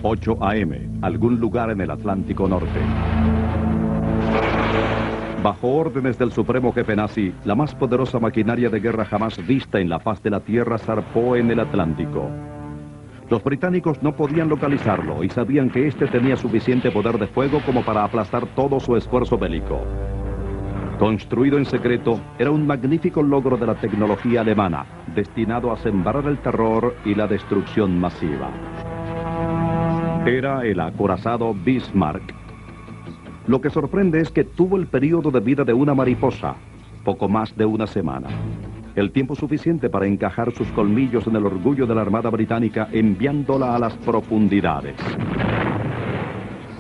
8 a.m., algún lugar en el Atlántico Norte. Bajo órdenes del supremo jefe nazi, la más poderosa maquinaria de guerra jamás vista en la faz de la Tierra zarpó en el Atlántico. Los británicos no podían localizarlo y sabían que este tenía suficiente poder de fuego como para aplastar todo su esfuerzo bélico. Construido en secreto, era un magnífico logro de la tecnología alemana, destinado a sembrar el terror y la destrucción masiva. Era el acorazado Bismarck. Lo que sorprende es que tuvo el periodo de vida de una mariposa, poco más de una semana. El tiempo suficiente para encajar sus colmillos en el orgullo de la Armada Británica, enviándola a las profundidades.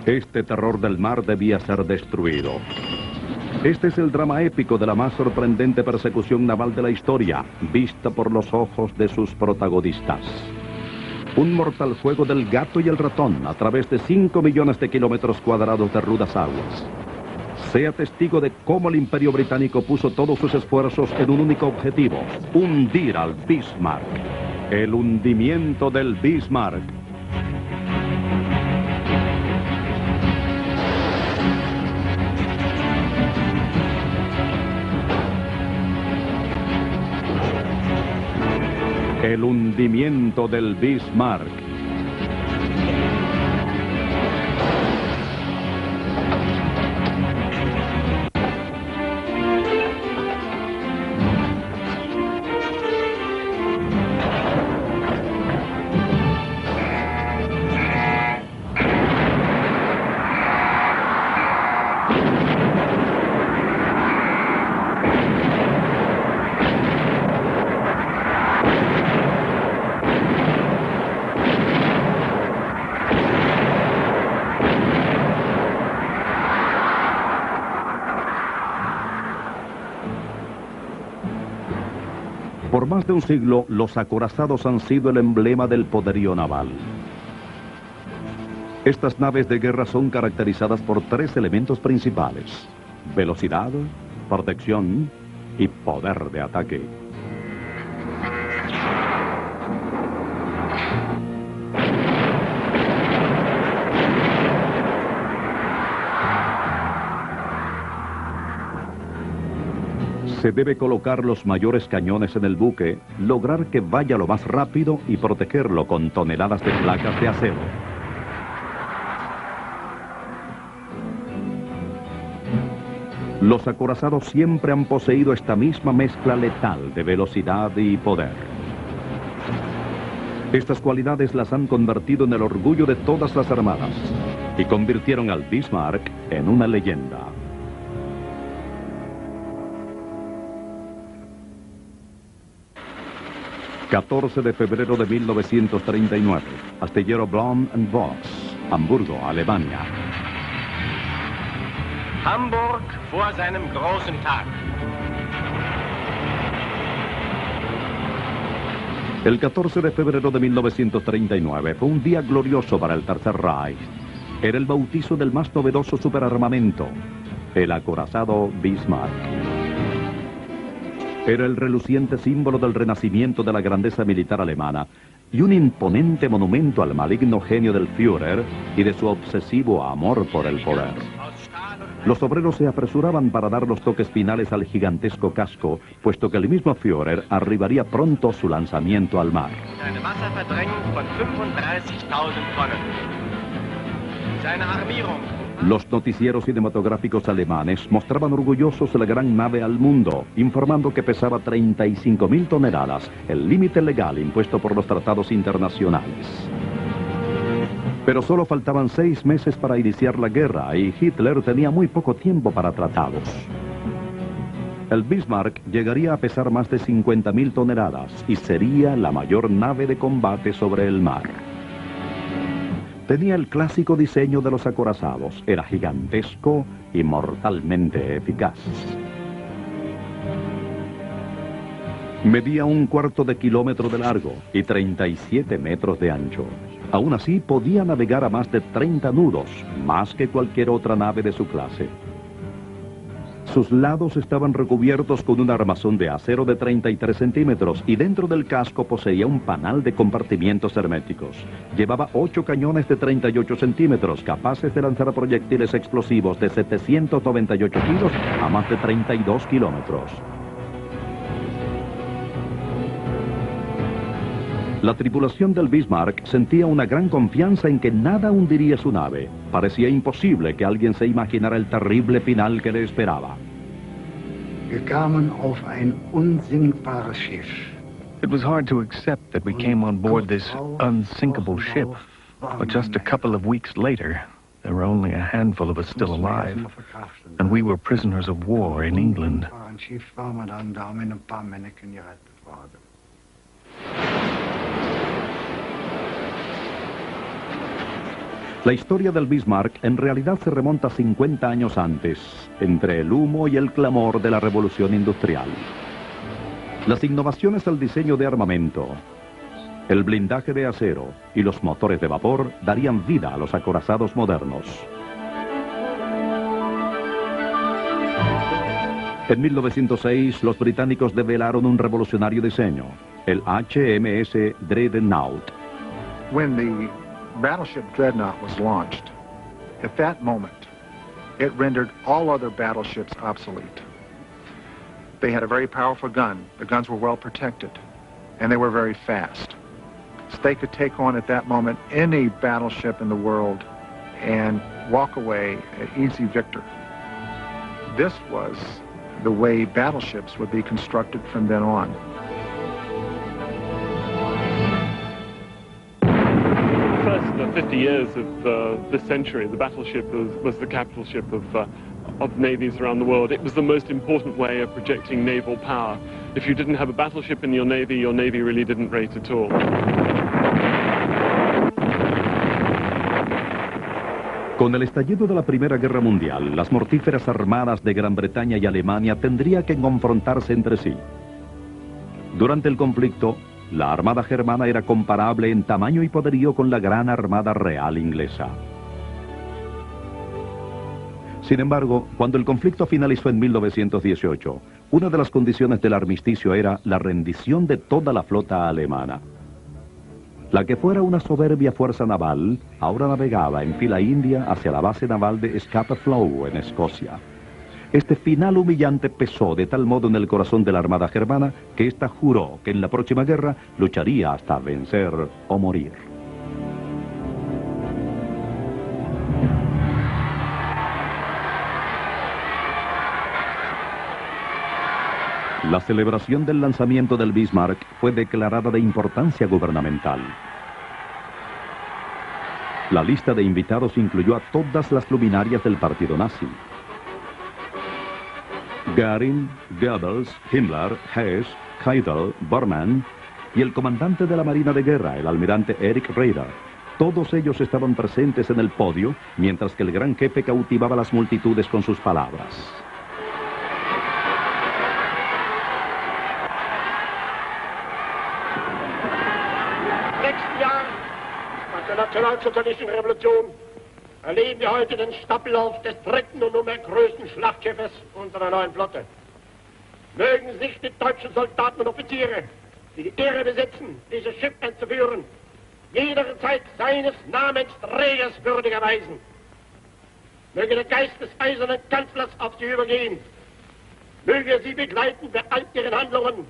Este terror del mar debía ser destruido. Este es el drama épico de la más sorprendente persecución naval de la historia, vista por los ojos de sus protagonistas. Un mortal juego del gato y el ratón a través de 5 millones de kilómetros cuadrados de rudas aguas. Sea testigo de cómo el Imperio Británico puso todos sus esfuerzos en un único objetivo: hundir al Bismarck. El hundimiento del Bismarck. El hundimiento del Bismarck. Por más de un siglo, los acorazados han sido el emblema del poderío naval. Estas naves de guerra son caracterizadas por 3 elementos principales: velocidad, protección y poder de ataque. Se debe colocar los mayores cañones en el buque, lograr que vaya lo más rápido y protegerlo con toneladas de placas de acero. Los acorazados siempre han poseído esta misma mezcla letal de velocidad y poder. Estas cualidades las han convertido en el orgullo de todas las armadas y convirtieron al Bismarck en una leyenda. ...14 de febrero de 1939... astillero Blohm & Voss, Hamburgo, Alemania. Hamburg vor seinem großen Tag. El 14 de febrero de 1939 fue un día glorioso para el Tercer Reich. Era el bautizo del más novedoso superarmamento, el acorazado Bismarck. Era el reluciente símbolo del renacimiento de la grandeza militar alemana y un imponente monumento al maligno genio del Führer y de su obsesivo amor por el poder. Los obreros se apresuraban para dar los toques finales al gigantesco casco, puesto que el mismo Führer arribaría pronto su lanzamiento al mar. Los noticieros cinematográficos alemanes mostraban orgullosos la gran nave al mundo, informando que pesaba 35.000 toneladas, el límite legal impuesto por los tratados internacionales. Pero solo faltaban 6 meses para iniciar la guerra y Hitler tenía muy poco tiempo para tratados. El Bismarck llegaría a pesar más de 50.000 toneladas y sería la mayor nave de combate sobre el mar. Tenía el clásico diseño de los acorazados, era gigantesco y mortalmente eficaz. Medía 1/4 kilómetro de largo y 37 metros de ancho. Aún así, podía navegar a más de 30 nudos, más que cualquier otra nave de su clase. Sus lados estaban recubiertos con un armazón de acero de 33 centímetros y dentro del casco poseía un panal de compartimientos herméticos. Llevaba 8 cañones de 38 centímetros capaces de lanzar proyectiles explosivos de 798 kilos a más de 32 kilómetros. La tripulación del Bismarck sentía una gran confianza en que nada hundiría su nave. Parecía imposible que alguien se imaginara el terrible final que le esperaba. Wir kamen auf ein unsinkbares Schiff. It was hard to accept that we came on board this unsinkable ship, but just a couple of weeks later, there were only a handful of us still alive, and we were prisoners of war in England. La historia del Bismarck en realidad se remonta 50 años antes, entre el humo y el clamor de la revolución industrial. Las innovaciones del diseño de armamento, el blindaje de acero y los motores de vapor darían vida a los acorazados modernos. En 1906, los británicos develaron un revolucionario diseño, el HMS Dreadnought. When the battleship Dreadnought was launched, at that moment, it rendered all other battleships obsolete. They had a very powerful gun. The guns were well protected, and they were very fast. So they could take on at that moment any battleship in the world and walk away an easy victor. This was the way battleships would be constructed from then on. The 50 years of this century, the battleship was the capital ship of navies around the world. It was the most important way of projecting naval power. If you didn't have a battleship in your navy really didn't rate at all. Con el estallido de la Primera Guerra Mundial, las mortíferas armadas de Gran Bretaña y Alemania tendrían que confrontarse entre sí. Durante el conflicto, la armada germana era comparable en tamaño y poderío con la gran armada real inglesa. Sin embargo, cuando el conflicto finalizó en 1918, una de las condiciones del armisticio era la rendición de toda la flota alemana. La que fuera una soberbia fuerza naval, ahora navegaba en fila india hacia la base naval de Scapa Flow, en Escocia. Este final humillante pesó de tal modo en el corazón de la armada germana que ésta juró que en la próxima guerra lucharía hasta vencer o morir. La celebración del lanzamiento del Bismarck fue declarada de importancia gubernamental. La lista de invitados incluyó a todas las luminarias del partido nazi. Göring, Goebbels, Himmler, Hess, Keitel, Bormann y el comandante de la Marina de Guerra, el almirante Erich Raeder. Todos ellos estaban presentes en el podio, mientras que el gran jefe cautivaba a las multitudes con sus palabras. Nächsten Jahr, nach der nationalsozialistischen Revolution, erleben wir heute den Staffellauf des dritten und nunmehr größten Schlachtschiffes unserer neuen Flotte. Mögen sich die deutschen Soldaten und Offiziere, die die Ehre besitzen, dieses Schiff einzuführen, jederzeit seines Namens Trägers würdig erweisen. Möge der Geist des eisernen Kanzlers auf sie übergehen. Möge er sie begleiten bei all ihren Handlungen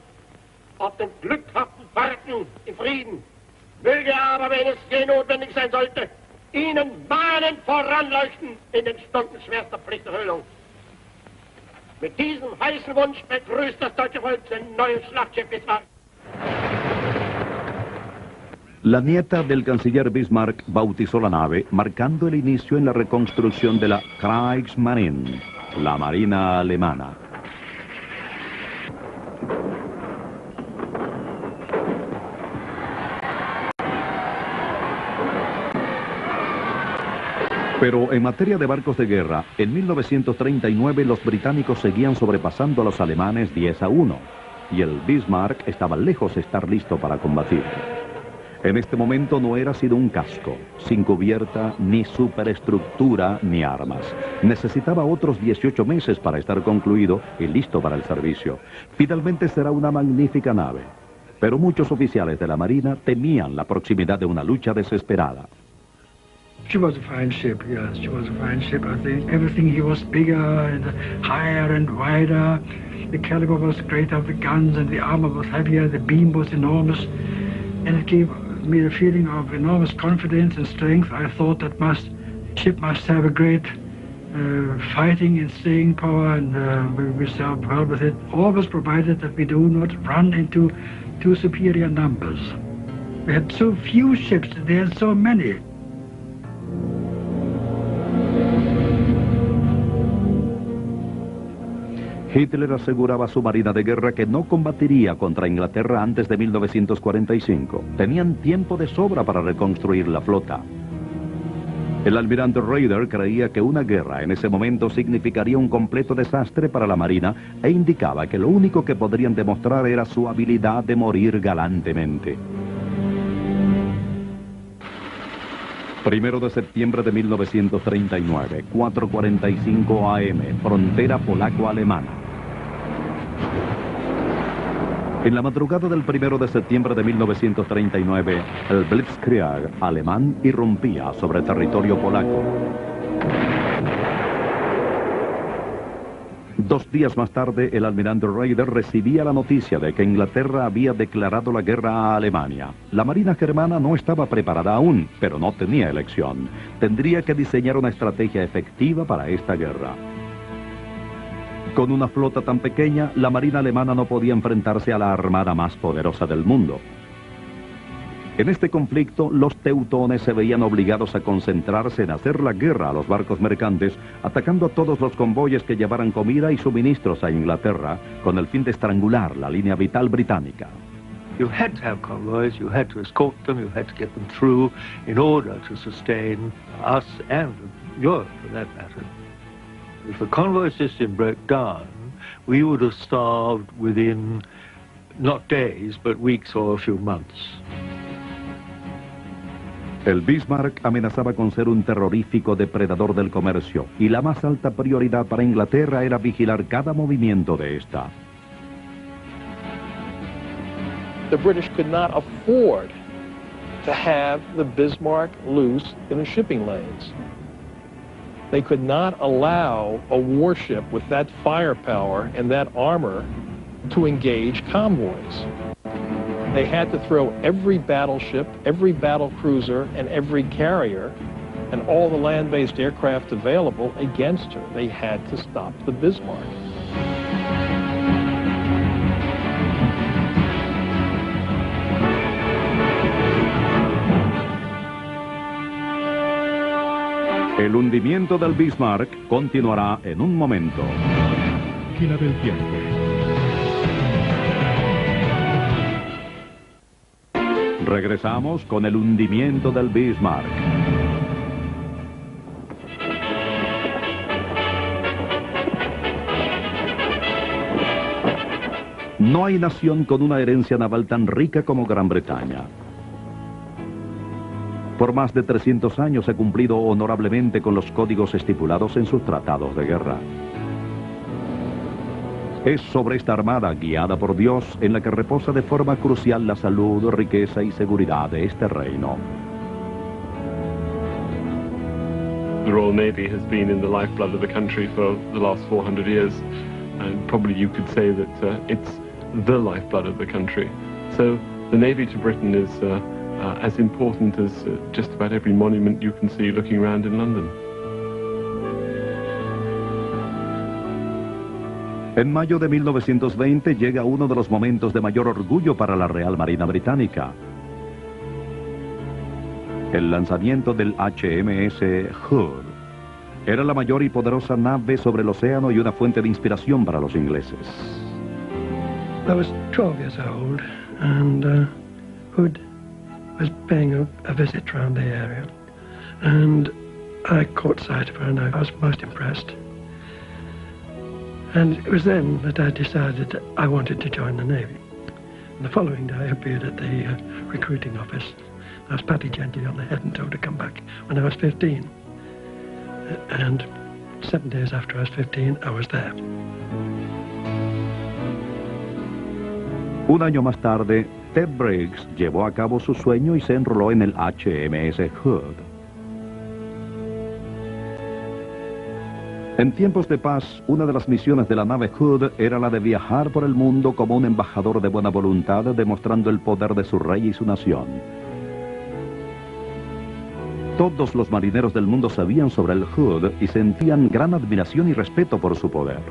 auf den glückhaften Fahrten im Frieden. Möge er aber, wenn es je notwendig sein sollte, ihnen mahnend voranleuchten in den Stunden schwerster Pflichterfüllung. Mit diesem heißen Wunsch begrüßt das deutsche Volk sein neues Schlachtschiff Bismarck. La nieta del canciller Bismarck bautizó la nave, marcando el inicio en la reconstrucción de la Kriegsmarine, la marina alemana. Pero en materia de barcos de guerra, en 1939 los británicos seguían sobrepasando a los alemanes 10-1, y el Bismarck estaba lejos de estar listo para combatir. En este momento no era sino un casco, sin cubierta, ni superestructura, ni armas. Necesitaba otros 18 meses para estar concluido y listo para el servicio. Finalmente será una magnífica nave. Pero muchos oficiales de la Marina temían la proximidad de una lucha desesperada. She was a fine ship, yes, she was a fine ship. I think everything here was bigger and higher and wider. The caliber was greater, the guns and the armor was heavier, the beam was enormous. And it gave me a feeling of enormous confidence and strength. I thought that ship must have a great fighting and staying power, and we served well with it. Always provided that we do not run into too superior numbers. We had so few ships, they had so many. Hitler aseguraba a su marina de guerra que no combatiría contra Inglaterra antes de 1945. Tenían tiempo de sobra para reconstruir la flota. El almirante Raeder creía que una guerra en ese momento significaría un completo desastre para la marina e indicaba que lo único que podrían demostrar era su habilidad de morir galantemente. 1 de septiembre de 1939, 4:45 AM, frontera polaco-alemana. En la madrugada del 1 de septiembre de 1939, el Blitzkrieg alemán irrumpía sobre territorio polaco. 2 días más tarde, el almirante Raeder recibía la noticia de que Inglaterra había declarado la guerra a Alemania. La marina germana no estaba preparada aún, pero no tenía elección. Tendría que diseñar una estrategia efectiva para esta guerra. Con una flota tan pequeña, la marina alemana no podía enfrentarse a la armada más poderosa del mundo. En este conflicto, los teutones se veían obligados a concentrarse en hacer la guerra a los barcos mercantes, atacando a todos los convoyes que llevaran comida y suministros a Inglaterra, con el fin de estrangular la línea vital británica. You had to have convoys, you had to escort them, you had to get them through in order to sustain us and Europe, for that matter. If the convoy system broke down, we would have starved within, not days, but weeks or a few months. El Bismarck amenazaba con ser un terrorífico depredador del comercio, y la más alta prioridad para Inglaterra era vigilar cada movimiento de esta. The British could not afford to have the Bismarck loose in the shipping lanes. They could not allow a warship with that firepower and that armor to engage convoys. They had to throw every battleship, every battle cruiser, and every carrier, and all the land-based aircraft available against her. They had to stop the Bismarck. El hundimiento del Bismarck continuará en un momento. Máquina del tiempo. Regresamos con el hundimiento del Bismarck. No hay nación con una herencia naval tan rica como Gran Bretaña. Por más de 300 años ha cumplido honorablemente con los códigos estipulados en sus tratados de guerra. Es sobre esta armada, guiada por Dios, en la que reposa de forma crucial la salud, riqueza y seguridad de este reino. The Royal Navy has been in the lifeblood of the country for the last 400 years, and probably you could say that it's the lifeblood of the country. So the Navy to Britain is as important as just about every monument you can see looking around in London. En mayo de 1920 llega uno de los momentos de mayor orgullo para la Real Marina Británica. El lanzamiento del HMS Hood. Era la mayor y poderosa nave sobre el océano y una fuente de inspiración para los ingleses. I was 12 years old, and Hood was paying a visit around the area, and I caught sight of her and I was most impressed. And it was then that I decided that I wanted to join the Navy. And the following day I appeared at the recruiting office I was patted gently on the head and told to come back when I was 15. And 7 days after I was 15, I was there. Un año más tarde, Ted Briggs llevó a cabo su sueño y se enroló en el HMS Hood. En tiempos de paz, una de las misiones de la nave Hood era la de viajar por el mundo como un embajador de buena voluntad, demostrando el poder de su rey y su nación. Todos los marineros del mundo sabían sobre el Hood y sentían gran admiración y respeto por su poder.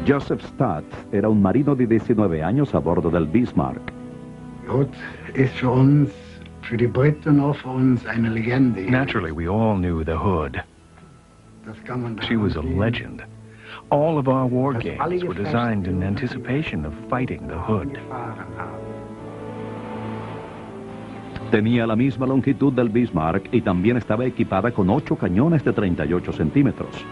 Joseph Stott era un marino de 19 años a bordo del Bismarck. Hood ist für uns, für die Briten und für uns eine Legende. Naturally, we all knew the Hood. She was a legend. All of our war games were designed in anticipation of fighting the Hood. Tenía la misma longitud del Bismarck y también estaba equipada con 8 cañones de 38 centímetros.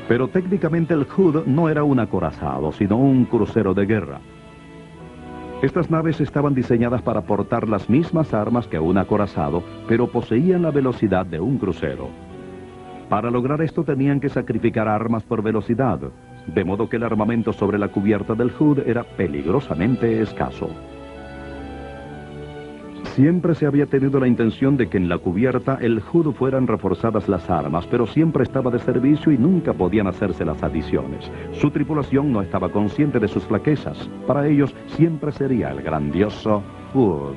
Pero técnicamente el Hood no era un acorazado, sino un crucero de guerra. Estas naves estaban diseñadas para portar las mismas armas que un acorazado, pero poseían la velocidad de un crucero. Para lograr esto tenían que sacrificar armas por velocidad, de modo que el armamento sobre la cubierta del Hood era peligrosamente escaso. Siempre se había tenido la intención de que en la cubierta el Hood fueran reforzadas las armas, pero siempre estaba de servicio y nunca podían hacerse las adiciones. Su tripulación no estaba consciente de sus flaquezas. Para ellos siempre sería el grandioso Hood.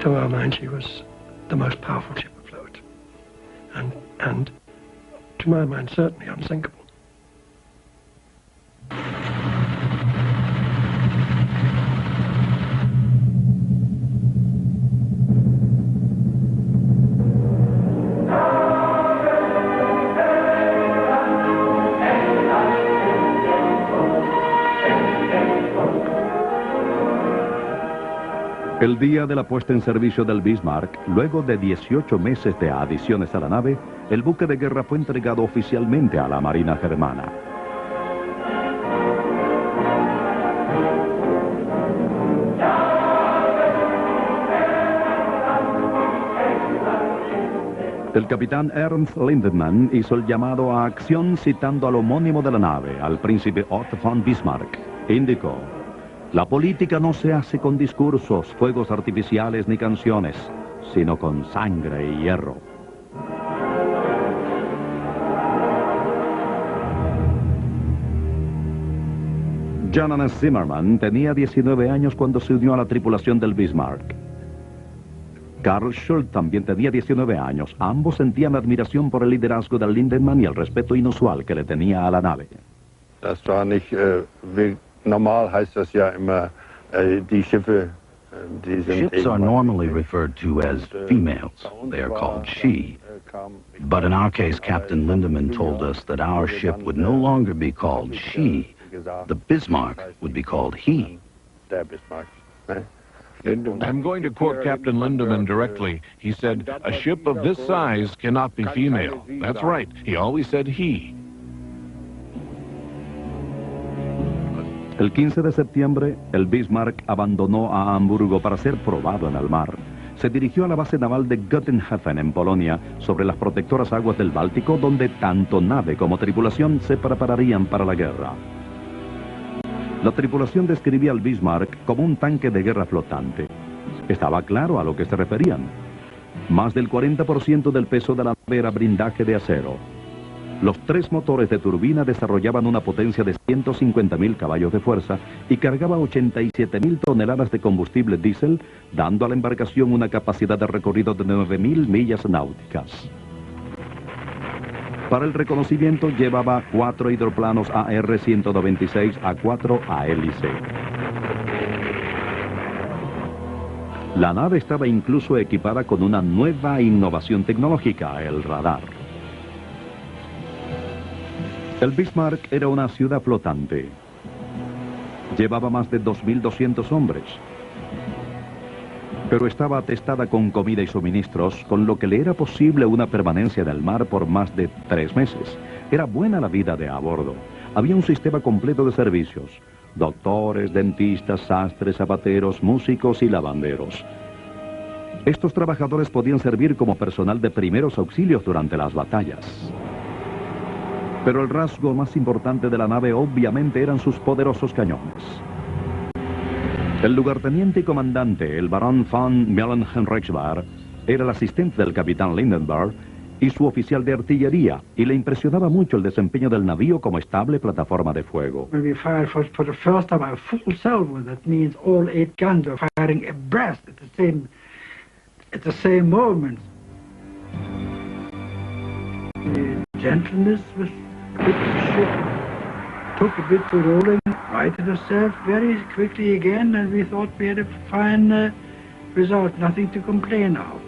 To our mind, she was the most powerful ship afloat, and to my mind, certainly unsinkable. El día de la puesta en servicio del Bismarck, luego de 18 meses de adiciones a la nave, el buque de guerra fue entregado oficialmente a la Marina Germana. El capitán Ernst Lindemann hizo el llamado a acción citando al homónimo de la nave, al príncipe Otto von Bismarck. Indicó: la política no se hace con discursos, fuegos artificiales ni canciones, sino con sangre y hierro. Johannes Zimmermann tenía 19 años cuando se unió a la tripulación del Bismarck. Carl Schultz también tenía 19 años. Ambos sentían admiración por el liderazgo de Lindemann y el respeto inusual que le tenía a la nave. Das war nicht normal, heißt das ja immer, die Schiffe, die sind Ships are normally referred to as females. They are called she. But in our case, Captain Lindemann told us that our ship would no longer be called she. The Bismarck would be called he. Der Bismarck. I'm going to quote Captain Lindemann directly. He said, "A ship of this size cannot be female." That's right. He always said he. El 15 de septiembre, el Bismarck abandonó a Hamburgo para ser probado en el mar. Se dirigió a la base naval de Göttinghofen, en Polonia, sobre las protectoras aguas del Báltico, donde tanto nave como tripulación se prepararían para la guerra. La tripulación describía al Bismarck como un tanque de guerra flotante. Estaba claro a lo que se referían. Más del 40% del peso de la nave era blindaje de acero. Los 3 motores de turbina desarrollaban una potencia de 150.000 caballos de fuerza y cargaba 87.000 toneladas de combustible diésel, dando a la embarcación una capacidad de recorrido de 9.000 millas náuticas. Para el reconocimiento llevaba 4 hidroplanos AR-196 A4 a hélice. La nave estaba incluso equipada con una nueva innovación tecnológica, el radar. El Bismarck era una ciudad flotante. Llevaba más de 2.200 hombres. Pero estaba atestada con comida y suministros, con lo que le era posible una permanencia en el mar por más de 3 meses. Era buena la vida de a bordo. Había un sistema completo de servicios. doctores, dentistas, sastres, zapateros, músicos y lavanderos. Estos trabajadores podían servir como personal de primeros auxilios durante las batallas. Pero el rasgo más importante de la nave obviamente eran sus poderosos cañones. El lugarteniente y comandante, el barón von Meulenhenrichsbar, era el asistente del capitán Lindenberg y su oficial de artillería, y le impresionaba mucho el desempeño del navío como estable plataforma de fuego. When we fired for the first time a full salvo, that means all 8 guns were firing abreast at the same moment. The gentleness was with the ship took a bit to rolling, righted herself very quickly again, and we thought we had a fine result, nothing to complain of.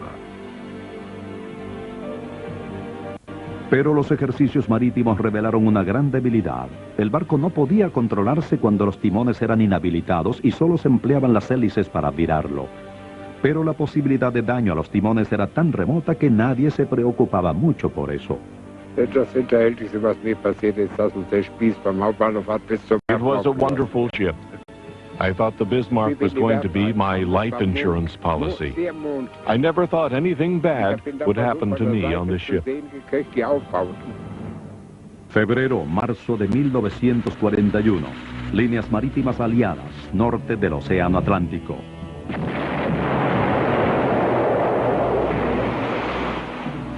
Pero los ejercicios marítimos revelaron una gran debilidad. El barco no podía controlarse cuando los timones eran inhabilitados y solo se empleaban las hélices para virarlo. Pero la posibilidad de daño a los timones era tan remota que nadie se preocupaba mucho por eso. Das Hinterhältigste, was mir passiert ist, dass uns der Spieß beim Hauptbahnhof hat bis zum... It was a wonderful ship. I thought the Bismarck was going to be my life insurance policy. I never thought anything bad would happen to me on this ship. Febrero, marzo de 1941. Líneas marítimas aliadas, norte del Océano Atlántico.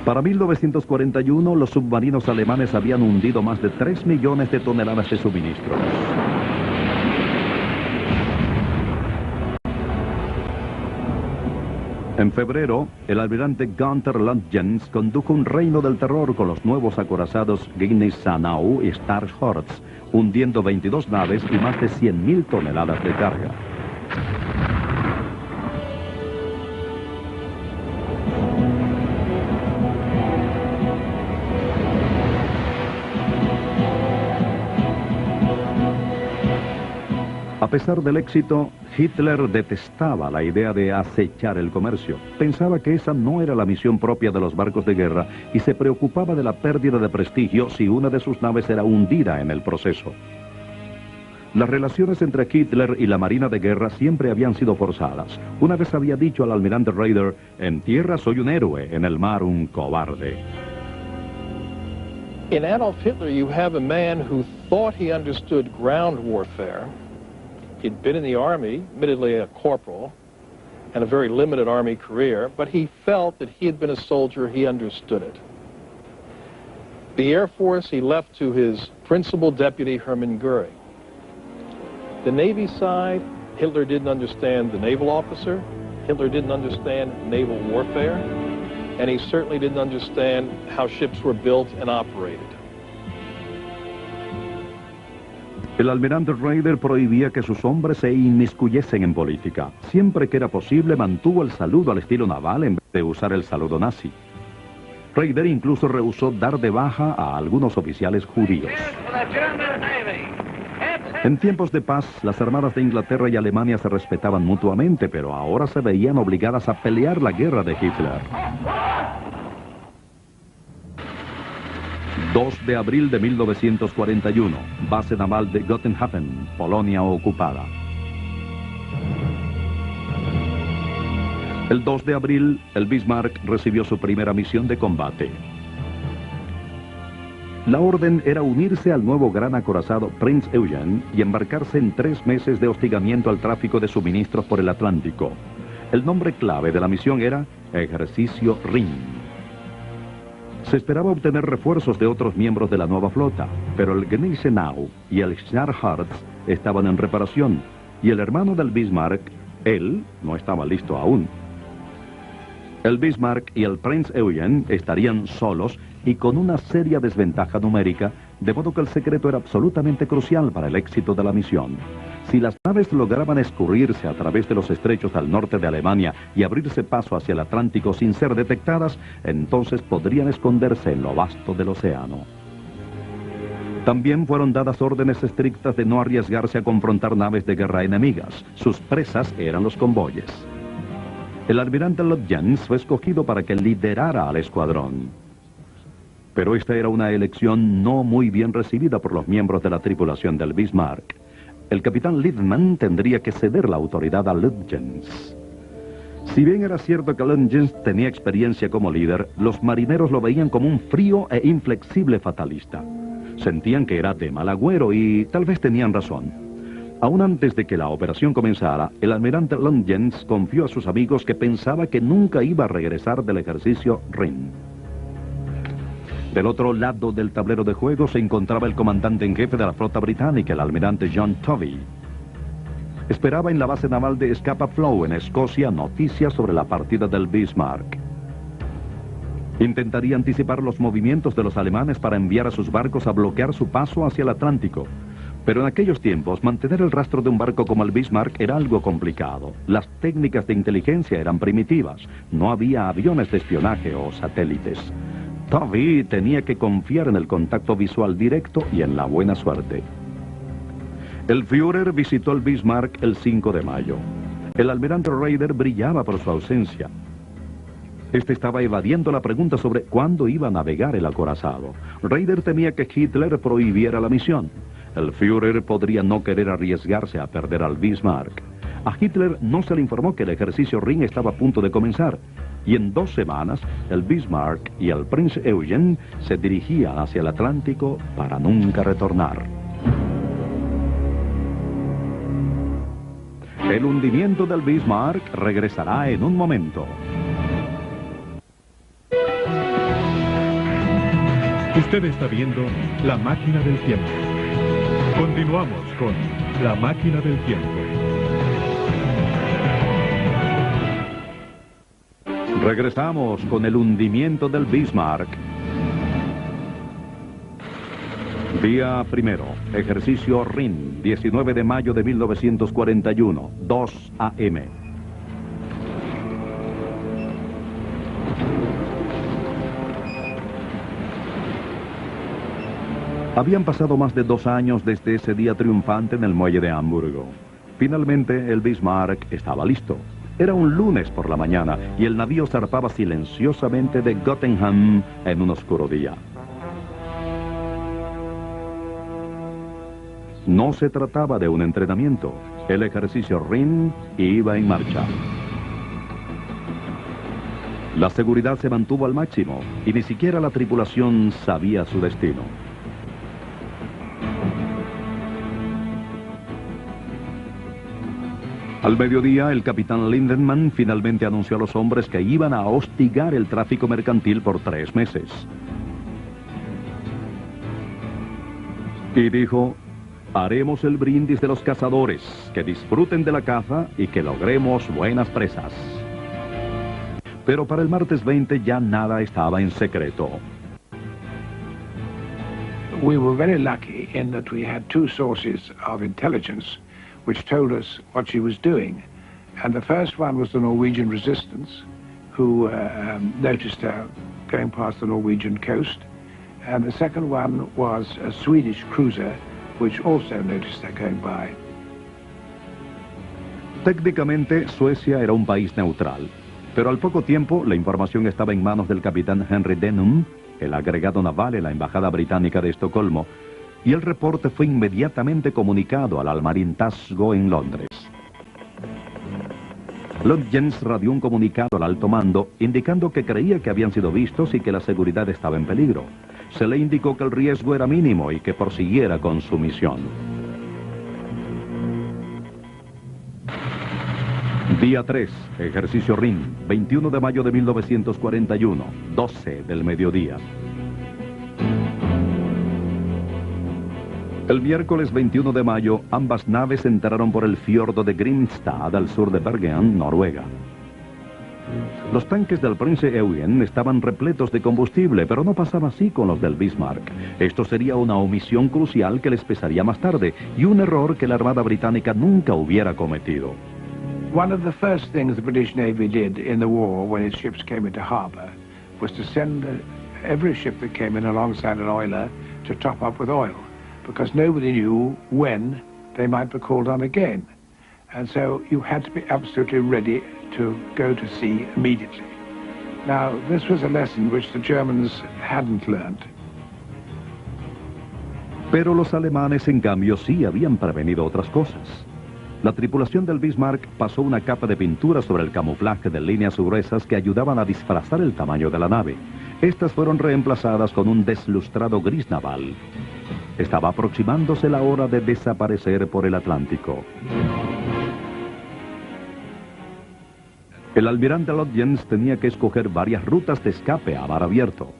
Para 1941, los submarinos alemanes habían hundido más de 3 millones de toneladas de suministros. En febrero, el almirante Gunther Lundjens condujo un reino del terror con los nuevos acorazados Gneisenau y Starshorst, hundiendo 22 naves y más de 100.000 toneladas de carga. A pesar del éxito, Hitler detestaba la idea de acechar el comercio. Pensaba que esa no era la misión propia de los barcos de guerra y se preocupaba de la pérdida de prestigio si una de sus naves era hundida en el proceso. Las relaciones entre Hitler y la Marina de Guerra siempre habían sido forzadas. Una vez había dicho al almirante Raeder: en tierra soy un héroe, en el mar un cobarde. In Adolf Hitler, you have a man who thought he understood ground warfare. He'd been in the Army, admittedly a corporal, and a very limited Army career, but he felt that he had been a soldier, he understood it. The Air Force he left to his principal deputy, Hermann Goering. The Navy side, Hitler didn't understand the naval officer, Hitler didn't understand naval warfare, and he certainly didn't understand how ships were built and operated. El almirante Raeder prohibía que sus hombres se inmiscuyesen en política. Siempre que era posible mantuvo el saludo al estilo naval en vez de usar el saludo nazi. Raeder incluso rehusó dar de baja a algunos oficiales judíos. En tiempos de paz, las armadas de Inglaterra y Alemania se respetaban mutuamente, pero ahora se veían obligadas a pelear la guerra de Hitler. 2 de abril de 1941, base naval de Gotenhafen, Polonia ocupada. El 2 de abril, el Bismarck recibió su primera misión de combate. La orden era unirse al nuevo gran acorazado Prinz Eugen y embarcarse en 3 meses de hostigamiento al tráfico de suministros por el Atlántico. El nombre clave de la misión era Ejercicio Rin. Se esperaba obtener refuerzos de otros miembros de la nueva flota, pero el Gneisenau y el Starshorst estaban en reparación, y el hermano del Bismarck, él, no estaba listo aún. El Bismarck y el Prinz Eugen estarían solos y con una seria desventaja numérica, de modo que el secreto era absolutamente crucial para el éxito de la misión. Si las naves lograban escurrirse a través de los estrechos al norte de Alemania y abrirse paso hacia el Atlántico sin ser detectadas, entonces podrían esconderse en lo vasto del océano. También fueron dadas órdenes estrictas de no arriesgarse a confrontar naves de guerra enemigas. Sus presas eran los convoyes. El almirante Lundjens fue escogido para que liderara al escuadrón. Pero esta era una elección no muy bien recibida por los miembros de la tripulación del Bismarck. el capitán Lindemann tendría que ceder la autoridad a Lutyens. Si bien era cierto que Lutyens tenía experiencia como líder, los marineros lo veían como un frío e inflexible fatalista. Sentían que era de mal agüero y tal vez tenían razón. Aún antes de que la operación comenzara, el almirante Lutyens confió a sus amigos que pensaba que nunca iba a regresar del ejercicio Rhin. Del otro lado del tablero de juego se encontraba el comandante en jefe de la flota británica, el almirante John Tovey. Esperaba en la base naval de Scapa Flow, en Escocia, noticias sobre la partida del Bismarck. Intentaría anticipar los movimientos de los alemanes para enviar a sus barcos a bloquear su paso hacia el Atlántico. Pero en aquellos tiempos, mantener el rastro de un barco como el Bismarck era algo complicado. Las técnicas de inteligencia eran primitivas. No había aviones de espionaje o satélites. Tovey tenía que confiar en el contacto visual directo y en la buena suerte. El Führer visitó el Bismarck el 5 de mayo. El almirante Raeder brillaba por su ausencia. Este estaba evadiendo la pregunta sobre cuándo iba a navegar el acorazado. Raeder temía que Hitler prohibiera la misión. El Führer podría no querer arriesgarse a perder al Bismarck. A Hitler no se le informó que el ejercicio Rhin estaba a punto de comenzar. Y en 2 semanas, el Bismarck y el Prinz Eugen se dirigían hacia el Atlántico para nunca retornar. El hundimiento del Bismarck regresará en un momento. Usted está viendo La Máquina del Tiempo. Continuamos con La Máquina del Tiempo. Regresamos con el hundimiento del Bismarck. Día primero, ejercicio Rhin, 19 de mayo de 1941, 2 a.m. Habían pasado más de 2 años desde ese día triunfante en el muelle de Hamburgo. Finalmente, el Bismarck estaba listo. Era un lunes por la mañana y el navío zarpaba silenciosamente de Göttingen en un oscuro día. No se trataba de un entrenamiento. El ejercicio Rhin iba en marcha. La seguridad se mantuvo al máximo y ni siquiera la tripulación sabía su destino. Al mediodía, el capitán Lindemann finalmente anunció a los hombres que iban a hostigar el tráfico mercantil por 3 meses. Y dijo: haremos el brindis de los cazadores, que disfruten de la caza y que logremos buenas presas. Pero para el martes 20 ya nada estaba en secreto. We were very lucky in that we had 2 sources of intelligence which told us what she was doing. And the first one was the Norwegian resistance, who noticed her going past the Norwegian coast. And the second one was a Swedish cruiser, which also noticed her going by. Técnicamente, Suecia era un país neutral, pero al poco tiempo la información estaba en manos del capitán Henry Denham, el agregado naval en la embajada británica de Estocolmo, y el reporte fue inmediatamente comunicado al almirantazgo en Londres. Lutyens radió un comunicado al alto mando indicando que creía que habían sido vistos y que la seguridad estaba en peligro. Se le indicó que el riesgo era mínimo y que prosiguiera con su misión. Día 3, ejercicio Rhin, 21 de mayo de 1941, 12 del mediodía. El miércoles 21 de mayo, ambas naves entraron por el fiordo de Grimstad al sur de Bergen, Noruega. Los tanques del Prince Eugen estaban repletos de combustible, pero no pasaba así con los del Bismarck. Esto sería una omisión crucial que les pesaría más tarde y un error que la Armada Británica nunca hubiera cometido. One of the first things the British Navy did in the war when its ships came into harbour was to send every ship that came in alongside an oiler to top up with oil, because nobody knew when they might be called on again. And so you had to be absolutely ready to go to sea immediately. Now, this was a lesson which the Germans hadn't learned. Pero los alemanes, en cambio, sí habían prevenido otras cosas. La tripulación del Bismarck pasó una capa de pintura sobre el camuflaje de líneas gruesas que ayudaban a disfrazar el tamaño de la nave. Estas fueron reemplazadas con un deslustrado gris naval. Estaba aproximándose la hora de desaparecer por el Atlántico. El almirante Lord Jens tenía que escoger varias rutas de escape a mar abierto.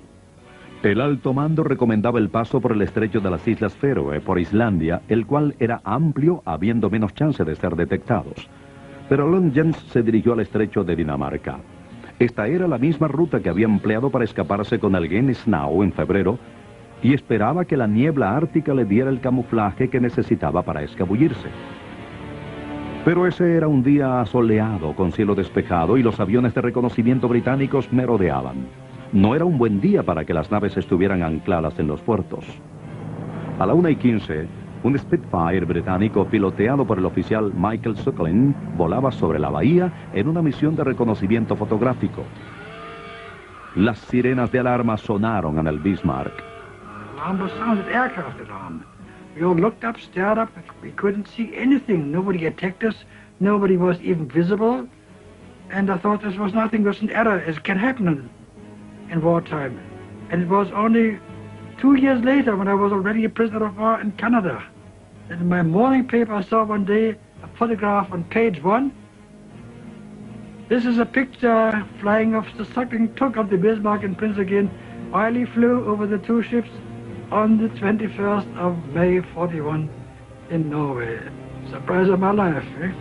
El alto mando recomendaba el paso por el estrecho de las Islas Feroe, por Islandia, el cual era amplio, habiendo menos chance de ser detectados. Pero Lord Jens se dirigió al estrecho de Dinamarca. Esta era la misma ruta que había empleado para escaparse con el Gneisenau en febrero, y esperaba que la niebla ártica le diera el camuflaje que necesitaba para escabullirse. Pero ese era un día soleado, con cielo despejado, y los aviones de reconocimiento británicos merodeaban. No era un buen día para que las naves estuvieran ancladas en los puertos. A la 1:15, un Spitfire británico piloteado por el oficial Michael Suckling volaba sobre la bahía en una misión de reconocimiento fotográfico. Las sirenas de alarma sonaron en el Bismarck. Alarm was sounded, aircraft alarm. We all looked up, stared up, we couldn't see anything. Nobody attacked us, nobody was even visible. And I thought this was nothing, it was an error, as can happen in wartime. And it was only 2 years later, when I was already a prisoner of war in Canada, that in my morning paper I saw one day a photograph on page 1. This is a picture flying off the sucking tug of the Bismarck and Prince again, while he flew over the two ships on the 21st of May 41 in Norway. Surprise of my life, eh?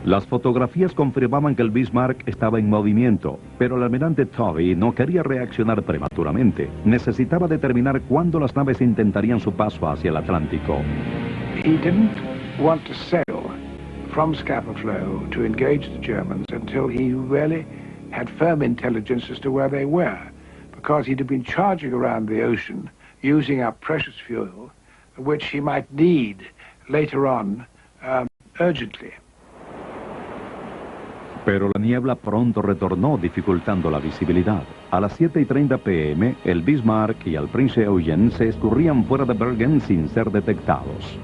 Las fotografías confirmaban que el Bismarck estaba en movimiento, pero el almirante Tovey no quería reaccionar prematuramente. Necesitaba determinar cuándo las naves intentarían su paso hacia el Atlántico. He didn't want to sail from Scapa Flow to engage the Germans until he really had firm intelligence as to where they were, because he'd have been charging around the ocean using up precious fuel, which he might need later on urgently. Pero la niebla pronto retornó, dificultando la visibilidad. A las 7:30 p.m., el Bismarck y el Prince Eugen se escurrían fuera de Bergen sin ser detectados.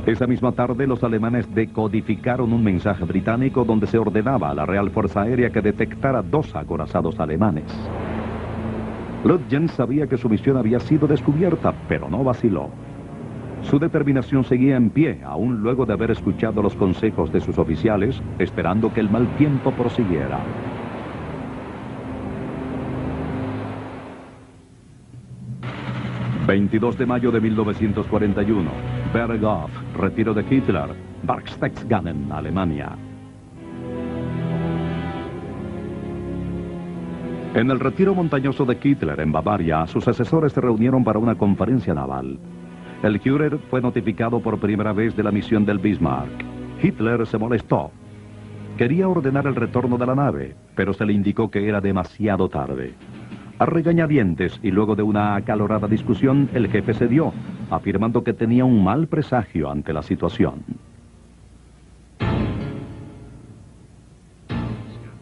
Esa misma tarde, los alemanes decodificaron un mensaje británico donde se ordenaba a la Real Fuerza Aérea que detectara 2 acorazados alemanes. Lord Jens sabía que su misión había sido descubierta, pero no vaciló. Su determinación seguía en pie, aún luego de haber escuchado los consejos de sus oficiales, esperando que el mal tiempo prosiguiera. ...22 de mayo de 1941... Berghof, retiro de Hitler... Berchtesgaden, Alemania. En el retiro montañoso de Hitler, en Bavaria, sus asesores se reunieron para una conferencia naval. El Führer fue notificado por primera vez de la misión del Bismarck. Hitler se molestó. Quería ordenar el retorno de la nave, pero se le indicó que era demasiado tarde. A regañadientes y luego de una acalorada discusión, el jefe cedió, afirmando que tenía un mal presagio ante la situación.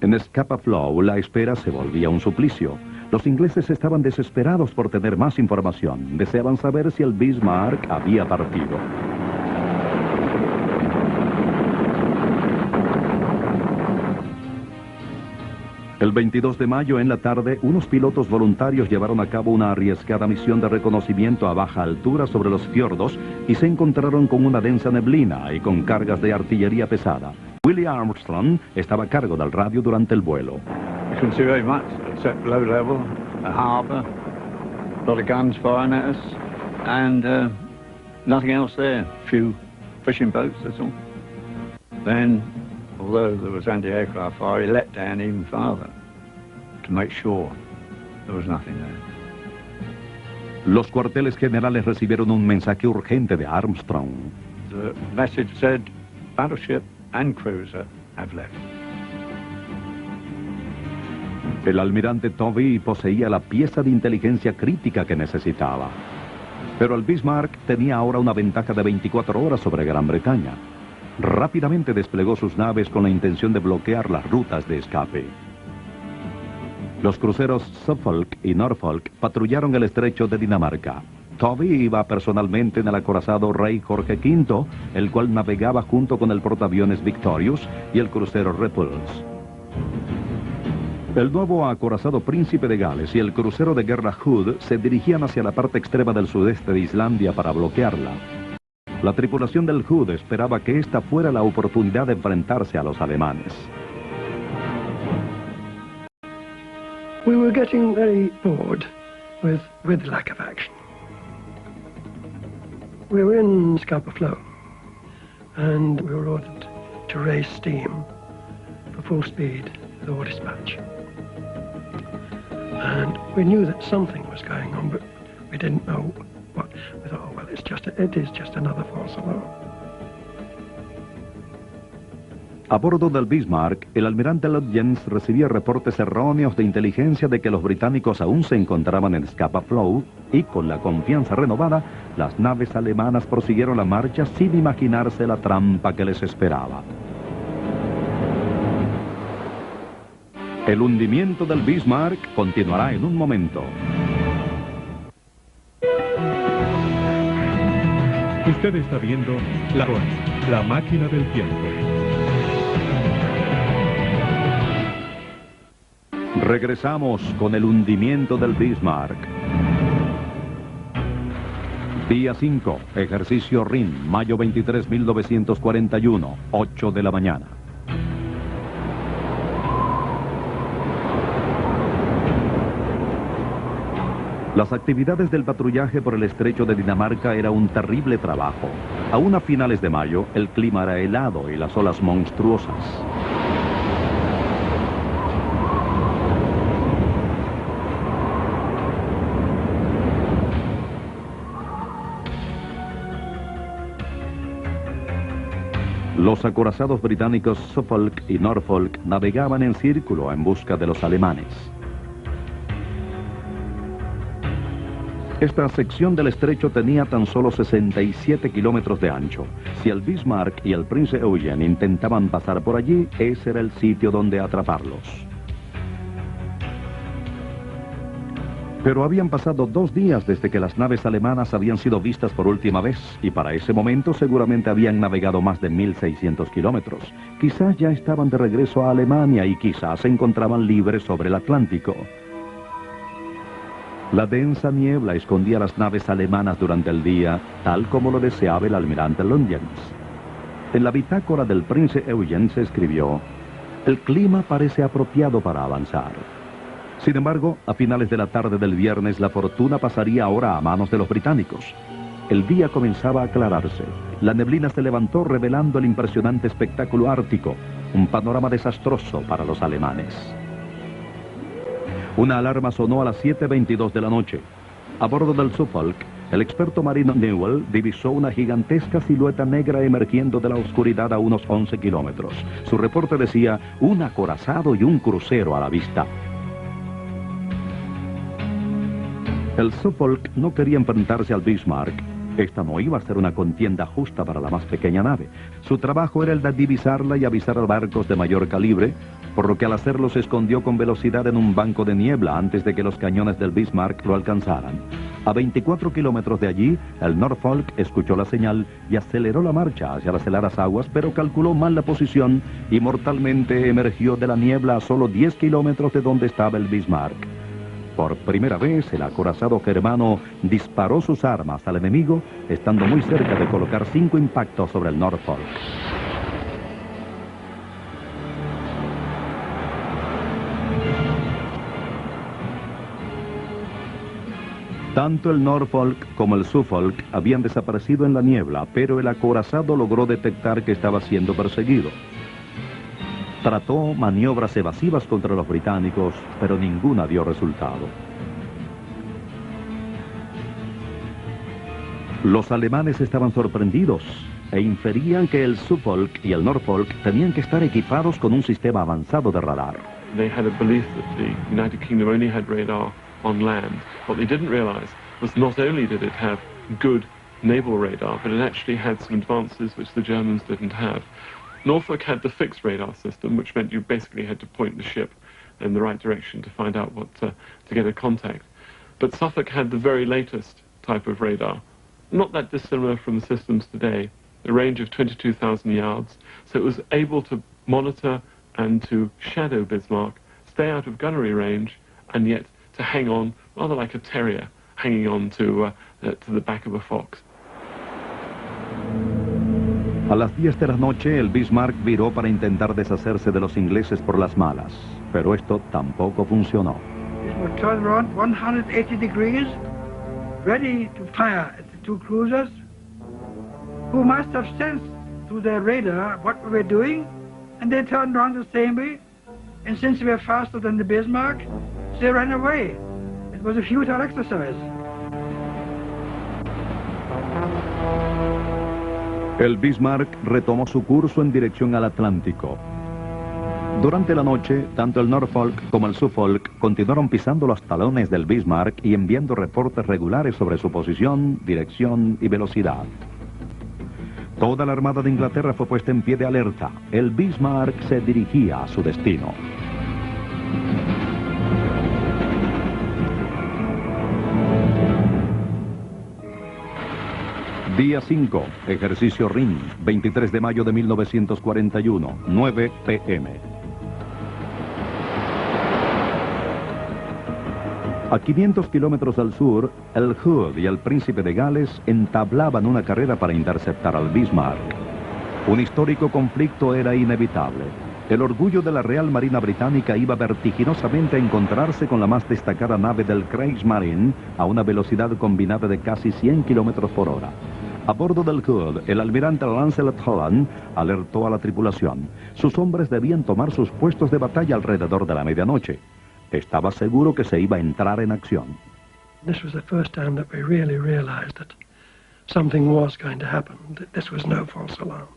En Scapa Flow, la espera se volvía un suplicio. Los ingleses estaban desesperados por tener más información. Deseaban saber si el Bismarck había partido. El 22 de mayo, en la tarde, unos pilotos voluntarios llevaron a cabo una arriesgada misión de reconocimiento a baja altura sobre los fiordos y se encontraron con una densa neblina y con cargas de artillería pesada. Willie Armstrong estaba a cargo del radio durante el vuelo. You couldn't see very much except low level, a harbour, a lot of guns firing at us, and nothing else there. A few fishing boats, that's all. Then, although there was anti-aircraft fire, he let down even farther to make sure there was nothing there. Los cuarteles generales recibieron un mensaje urgente de Armstrong. The message said, battleship and cruiser have left. El almirante Tovey poseía la pieza de inteligencia crítica que necesitaba. Pero el Bismarck tenía ahora una ventaja de 24 horas sobre Gran Bretaña. Rápidamente desplegó sus naves con la intención de bloquear las rutas de escape. Los cruceros Suffolk y Norfolk patrullaron el estrecho de Dinamarca. Tovey iba personalmente en el acorazado Rey Jorge V, el cual navegaba junto con el portaaviones Victorious y el crucero Repulse. El nuevo acorazado Príncipe de Gales y el crucero de guerra Hood se dirigían hacia la parte extrema del sudeste de Islandia para bloquearla. La tripulación del Hood esperaba que esta fuera la oportunidad de enfrentarse a los alemanes. We were getting very bored with the lack of action. We were in Scapa Flow, and we were ordered to raise steam for full speed with all dispatch. And we knew that something was going on, but we didn't know what. We thought, oh, well, it is just another false alarm. A bordo del Bismarck, el almirante Lloyd Jens recibía reportes erróneos de inteligencia de que los británicos aún se encontraban en Scapa Flow y, con la confianza renovada, las naves alemanas prosiguieron la marcha sin imaginarse la trampa que les esperaba. El hundimiento del Bismarck continuará en un momento. Usted está viendo la máquina del tiempo. Regresamos con el hundimiento del Bismarck. Día 5, ejercicio Rin, mayo 23, 1941, 8 de la mañana. Las actividades del patrullaje por el estrecho de Dinamarca era un terrible trabajo. Aún a finales de mayo, el clima era helado y las olas monstruosas. Los acorazados británicos Suffolk y Norfolk navegaban en círculo en busca de los alemanes. Esta sección del estrecho tenía tan solo 67 kilómetros de ancho. Si el Bismarck y el Prince Eugen intentaban pasar por allí, ese era el sitio donde atraparlos. Pero habían pasado 2 días desde que las naves alemanas habían sido vistas por última vez, y para ese momento seguramente habían navegado más de 1.600 kilómetros. Quizás ya estaban de regreso a Alemania y quizás se encontraban libres sobre el Atlántico. La densa niebla escondía las naves alemanas durante el día, tal como lo deseaba el almirante Lloyd Jens. En la bitácora del Prince Eugen se escribió: el clima parece apropiado para avanzar. Sin embargo, a finales de la tarde del viernes, la fortuna pasaría ahora a manos de los británicos. El día comenzaba a aclararse. La neblina se levantó revelando el impresionante espectáculo ártico, un panorama desastroso para los alemanes. Una alarma sonó a las 7:22 de la noche. A bordo del Suffolk, el experto marino Newell divisó una gigantesca silueta negra emergiendo de la oscuridad a unos 11 kilómetros. Su reporte decía: un acorazado y un crucero a la vista. El Suffolk no quería enfrentarse al Bismarck. Esta no iba a ser una contienda justa para la más pequeña nave. Su trabajo era el de divisarla y avisar a barcos de mayor calibre, por lo que al hacerlo se escondió con velocidad en un banco de niebla antes de que los cañones del Bismarck lo alcanzaran. A 24 kilómetros de allí, el Norfolk escuchó la señal y aceleró la marcha hacia las heladas aguas, pero calculó mal la posición y mortalmente emergió de la niebla a solo 10 kilómetros de donde estaba el Bismarck. Por primera vez, el acorazado germano disparó sus armas al enemigo, estando muy cerca de colocar 5 impactos sobre el Norfolk. Tanto el Norfolk como el Suffolk habían desaparecido en la niebla, pero el acorazado logró detectar que estaba siendo perseguido. Trató maniobras evasivas contra los británicos, pero ninguna dio resultado. Los alemanes estaban sorprendidos e inferían que el Suffolk y el Norfolk tenían que estar equipados con un sistema avanzado de radar. They had a belief that the United Kingdom only had radar on land. What they didn't realize was not only did it have good naval radar, but it actually had some advances which the Germans didn't have. Norfolk had the fixed radar system, which meant you basically had to point the ship in the right direction to find out what to get a contact. But Suffolk had the very latest type of radar, not that dissimilar from the systems today, a range of 22,000 yards, so it was able to monitor and to shadow Bismarck, stay out of gunnery range, and yet to hang on, rather like a terrier, hanging on to the back of a fox. A las 10 de la noche, el Bismarck viró para intentar deshacerse de los ingleses por las malas, pero esto tampoco funcionó. It was turned around 180 degrees, ready to fire at the two cruisers, who must have sensed through their radar what we were doing, and they turned around the same way, and since we were faster than the Bismarck, they ran away. It was a futile exercise. El Bismarck retomó su curso en dirección al Atlántico. Durante la noche, tanto el Norfolk como el Suffolk continuaron pisando los talones del Bismarck y enviando reportes regulares sobre su posición, dirección y velocidad. Toda la Armada de Inglaterra fue puesta en pie de alerta. El Bismarck se dirigía a su destino. Día 5, ejercicio RIN, 23 de mayo de 1941, 9 p.m. A 500 kilómetros al sur, el Hood y el Príncipe de Gales entablaban una carrera para interceptar al Bismarck. Un histórico conflicto era inevitable. El orgullo de la Real Marina Británica iba vertiginosamente a encontrarse con la más destacada nave del Kriegsmarine a una velocidad combinada de casi 100 kilómetros por hora. A bordo del Hood, el almirante Lancelot Holland alertó a la tripulación. Sus hombres debían tomar sus puestos de batalla alrededor de la medianoche. Estaba seguro que se iba a entrar en acción. This was the first time that we really realized that something was going to happen. That this was no false alarm.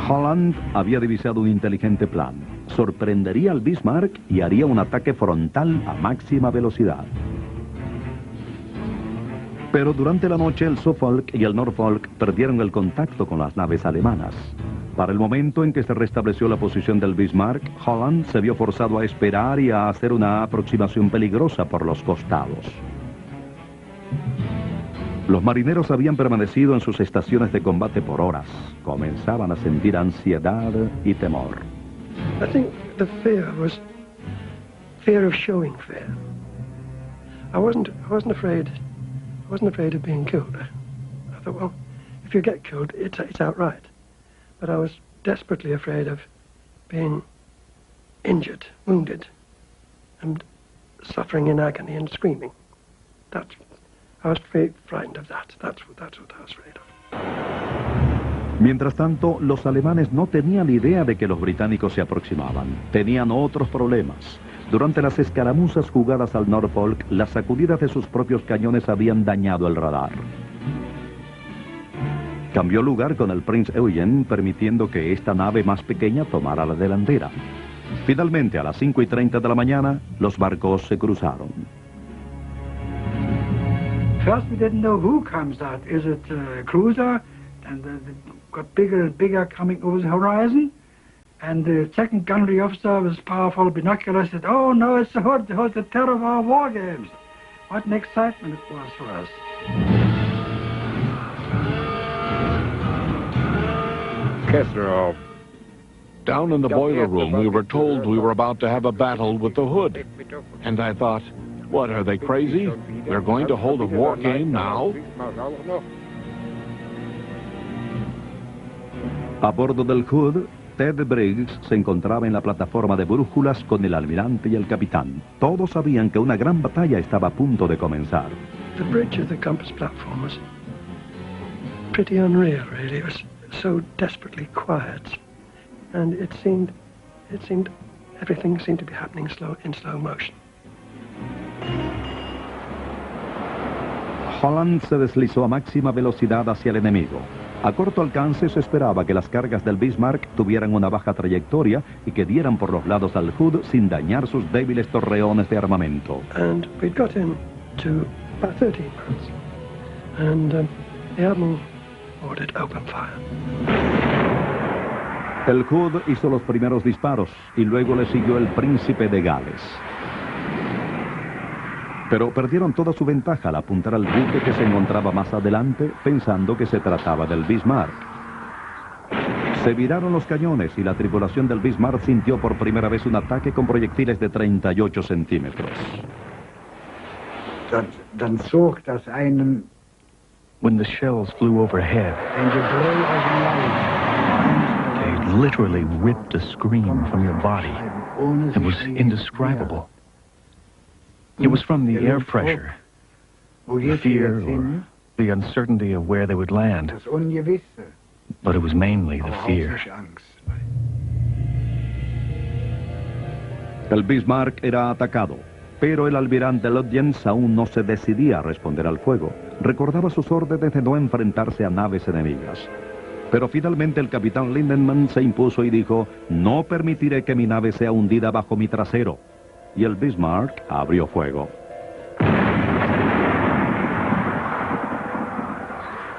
Holland había divisado un inteligente plan. Sorprendería al Bismarck y haría un ataque frontal a máxima velocidad. Pero durante la noche el Suffolk y el Norfolk perdieron el contacto con las naves alemanas. Para el momento en que se restableció la posición del Bismarck, Holland se vio forzado a esperar y a hacer una aproximación peligrosa por los costados. Los marineros habían permanecido en sus estaciones de combate por horas. Comenzaban a sentir ansiedad y temor. I think the fear was fear of showing fear. I wasn't afraid of being killed. I thought, well, if you get killed, it's outright. But I was desperately afraid of being injured, wounded, and suffering in agony and screaming. I was very frightened of that. That's what I was afraid of. Mientras tanto, los alemanes no tenían idea de que los británicos se aproximaban. Tenían otros problemas. Durante las escaramuzas jugadas al Norfolk, las sacudidas de sus propios cañones habían dañado el radar. Cambió lugar con el Prince Eugen, permitiendo que esta nave más pequeña tomara la delantera. Finalmente, a las 5:30 de la mañana, los barcos se cruzaron. First we didn't know who comes out. Is it a cruiser? And they got bigger and bigger coming over the horizon. And the second gunnery officer with powerful binoculars said, "Oh no, it's the Hood, the terror of our war games." What an excitement it was for us. Kessler, down in the boiler room, we were told we were about to have a battle with the Hood. And I thought, what, are they crazy? They're going to hold a war game now? A bordo del Hood, Ted Briggs se encontraba en la plataforma de brújulas con el almirante y el capitán. Todos sabían que una gran batalla estaba a punto de comenzar. The bridge of the compass platform was pretty unreal, really. It was so desperately quiet, and it seemed everything seemed to be happening in slow motion. Holland se deslizó a máxima velocidad hacia el enemigo. A corto alcance se esperaba que las cargas del Bismarck tuvieran una baja trayectoria y que dieran por los lados al Hood sin dañar sus débiles torreones de armamento. And we got in to about 13 miles, and the admiral ordered open fire. El Hood hizo los primeros disparos y luego le siguió el Príncipe de Gales. Pero perdieron toda su ventaja al apuntar al buque que se encontraba más adelante, pensando que se trataba del Bismarck. Se viraron los cañones y la tripulación del Bismarck sintió por primera vez un ataque con proyectiles de 38 centímetros. Dann zog das einen. When the shells flew overhead, they literally ripped a scream from your body. It was indescribable. It was from the air pressure, the fear, or the uncertainty of where they would land. But it was mainly the fear. El Bismarck era atacado, pero el almirante Lutyens aún no se decidía a responder al fuego. Recordaba sus órdenes de no enfrentarse a naves enemigas. Pero finalmente el capitán Lindemann se impuso y dijo: no permitiré que mi nave sea hundida bajo mi trasero. Y el Bismarck abrió fuego.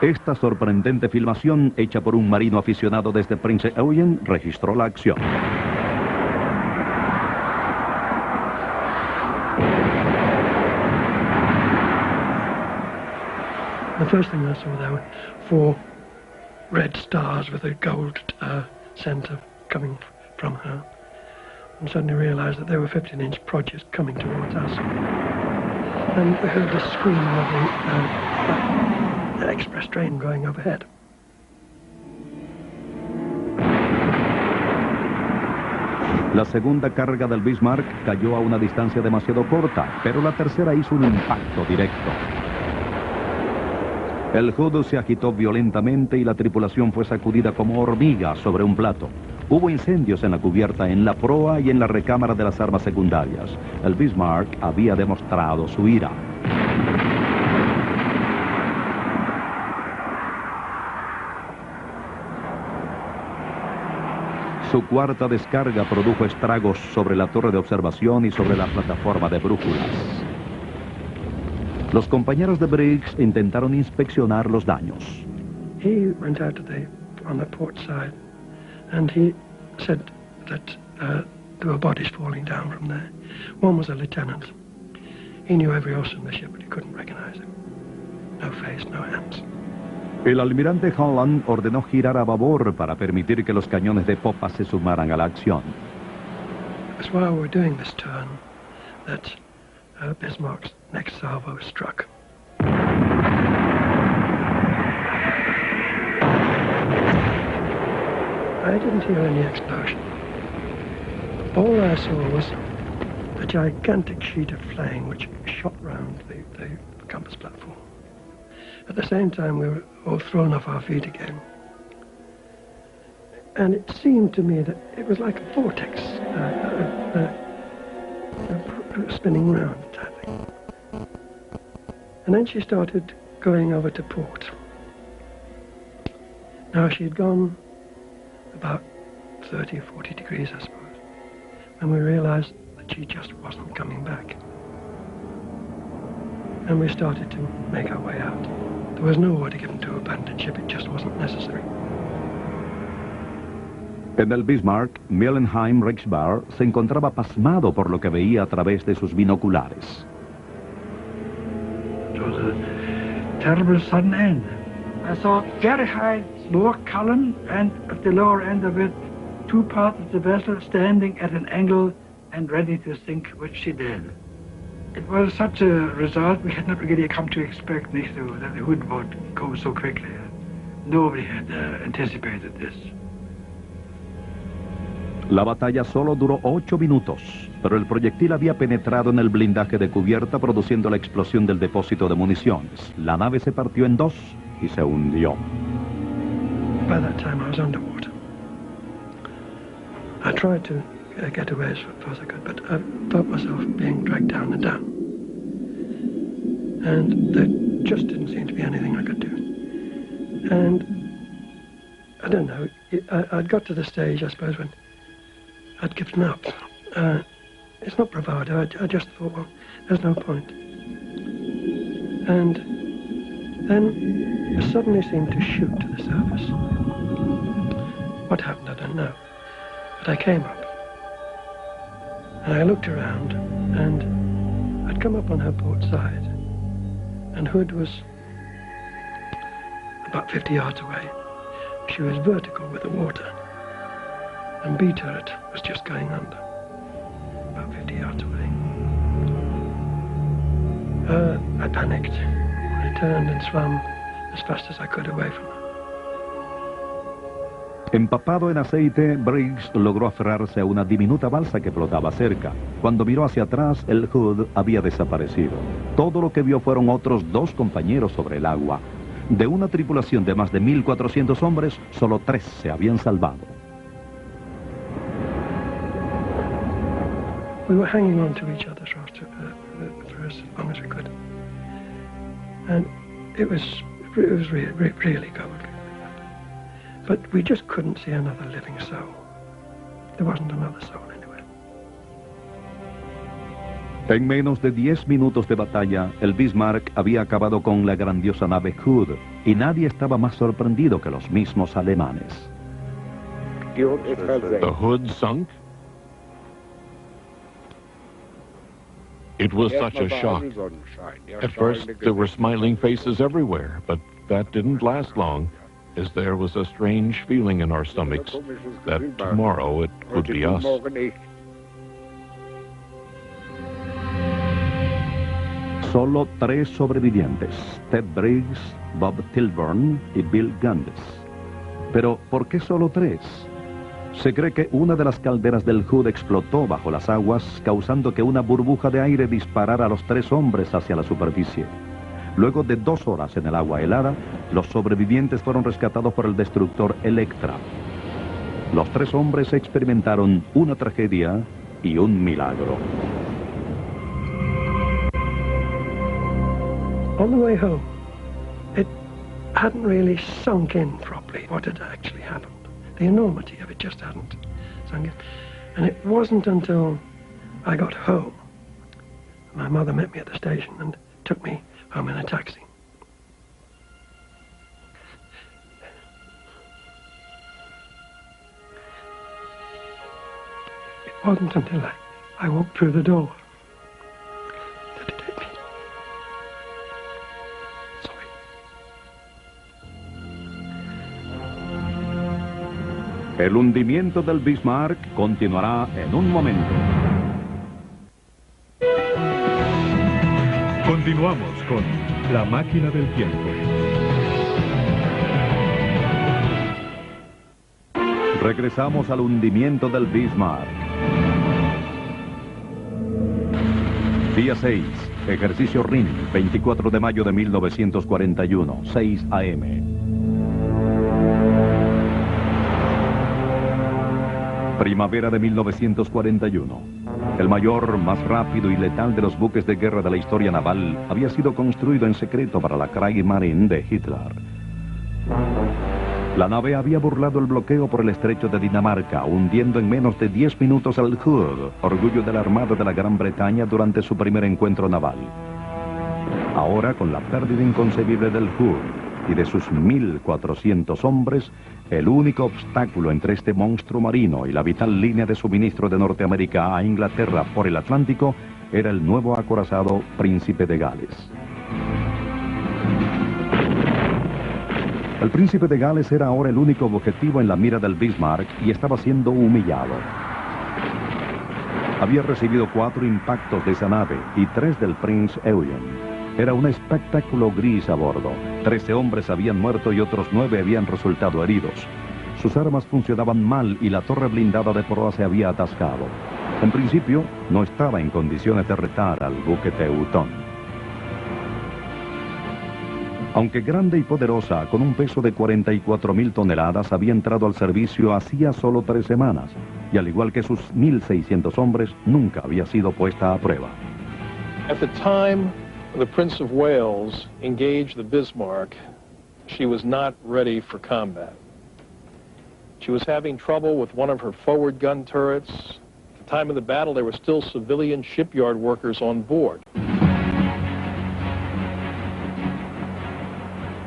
Esta sorprendente filmación, hecha por un marino aficionado desde Prince Eugen, registró la acción. The first thing I saw there were 4 red stars with a gold center coming from her. And suddenly realized that they were 15-inch projects coming towards us. And we heard the scream of the express train going overhead. La segunda carga del Bismarck cayó a una distancia demasiado corta, pero la tercera hizo un impacto directo. El Hood se agitó violentamente y la tripulación fue sacudida como hormiga sobre un plato. Hubo incendios en la cubierta, en la proa y en la recámara de las armas secundarias. El Bismarck había demostrado su ira. Su cuarta descarga produjo estragos sobre la torre de observación y sobre la plataforma de brújulas. Los compañeros de Briggs intentaron inspeccionar los daños. He went out on the port side, and he said that there were bodies falling down from there. One was a lieutenant. He knew every horse in the ship, but he couldn't recognize him. No face, no hands. El almirante Holland ordenó girar a babor para permitir que los cañones de popa se sumaran a la acción. It was while we were doing this turn that Bismarck's next salvo struck. I didn't hear any explosion. All I saw was a gigantic sheet of flame which shot round the compass platform. At the same time, we were all thrown off our feet again. And it seemed to me that it was like a vortex spinning round, type thing. And then she started going over to port. Now she had gone about 30 or 40 degrees, I suppose, and we realized that she just wasn't coming back. And we started to make our way out. There was no order given to abandon ship, it just wasn't necessary. En el Bismarck, Mielenheim Reichsbar se encontraba pasmado por lo que veía a través de sus binoculares. It was a terrible sudden end. I saw very high lower column, and at the lower end of it, 2 parts of the vessel standing at an angle and ready to sink, which she did. It was such a result we had not really come to expect, that the Hood would go so quickly. Nobody had anticipated this. La batalla solo duró 8 minutos, pero el proyectil había penetrado en el blindaje de cubierta, produciendo la explosión del depósito de municiones. La nave se partió en 2 y se hundió. By that time I was underwater. I tried to get away as far as I could, but I felt myself being dragged down and down. And there just didn't seem to be anything I could do. And I don't know, I'd got to the stage, I suppose, when I'd given up. It's not bravado, I just thought, well, there's no point. And then it suddenly seemed to shoot to the surface. What happened, I don't know. even know. But I came up, and I looked around, and I'd come up on her port side, and Hood was about 50 yards away. She was vertical with the water, and B turret was just going under, about 50 yards away. I panicked. I turned and swam as fast as I could away from her. Empapado en aceite, Briggs logró aferrarse a una diminuta balsa que flotaba cerca. Cuando miró hacia atrás, el Hood había desaparecido. Todo lo que vio fueron otros 2 compañeros sobre el agua. De una tripulación de más de 1.400 hombres, solo 3 se habían salvado. We were hanging on to each other for as long as we could. And it was really cold. But we just couldn't see another living soul. There wasn't another soul anywhere. En menos de 10 minutos de batalla, el Bismarck había acabado con la grandiosa nave Hood, y nadie estaba más sorprendido que los mismos alemanes. The Hood sunk? It was such a shock. At first, there were smiling faces everywhere, but that didn't last long, as there was a strange feeling in our stomachs that tomorrow it could be us. Solo 3 sobrevivientes, Ted Briggs, Bob Tilburn y Bill Gundes. Pero, ¿por qué solo 3? Se cree que una de las calderas del Hood explotó bajo las aguas, causando que una burbuja de aire disparara a los 3 hombres hacia la superficie. Luego de 2 horas en el agua helada, los sobrevivientes fueron rescatados por el destructor Electra. Los 3 hombres experimentaron una tragedia y un milagro. On the way home, it hadn't really sunk in properly what had actually happened. The enormity of it just hadn't sunk in. And it wasn't until I got home, my mother met me at the station and took me home in a taxi. It wasn't until I walked through the door that it hit me. El hundimiento del Bismarck continuará en un momento. Continuamos con La Máquina del Tiempo. Regresamos al hundimiento del Bismarck. Día 6, ejercicio Rin, 24 de mayo de 1941, 6 a.m. Primavera de 1941. El mayor, más rápido y letal de los buques de guerra de la historia naval había sido construido en secreto para la Kriegsmarine de Hitler. La nave había burlado el bloqueo por el estrecho de Dinamarca, hundiendo en menos de 10 minutos al Hood, orgullo de la Armada de la Gran Bretaña durante su primer encuentro naval. Ahora, con la pérdida inconcebible del Hood y de sus 1.400 hombres, el único obstáculo entre este monstruo marino y la vital línea de suministro de Norteamérica a Inglaterra por el Atlántico era el nuevo acorazado Príncipe de Gales. El Príncipe de Gales era ahora el único objetivo en la mira del Bismarck y estaba siendo humillado. Había recibido 4 impactos de esa nave y 3 del Prince Eugen. Era un espectáculo gris a bordo. 13 hombres habían muerto y otros 9 habían resultado heridos. Sus armas funcionaban mal y la torre blindada de proa se había atascado. En principio, no estaba en condiciones de retar al buque Teutón. Aunque grande y poderosa, con un peso de 44.000 toneladas, había entrado al servicio hacía solo 3 semanas, y al igual que sus 1.600 hombres, nunca había sido puesta a prueba. At the time the Prince of Wales engaged the Bismarck, she was not ready for combat. She was having trouble with one of her forward gun turrets. At the time of the battle, there were still civilian shipyard workers on board.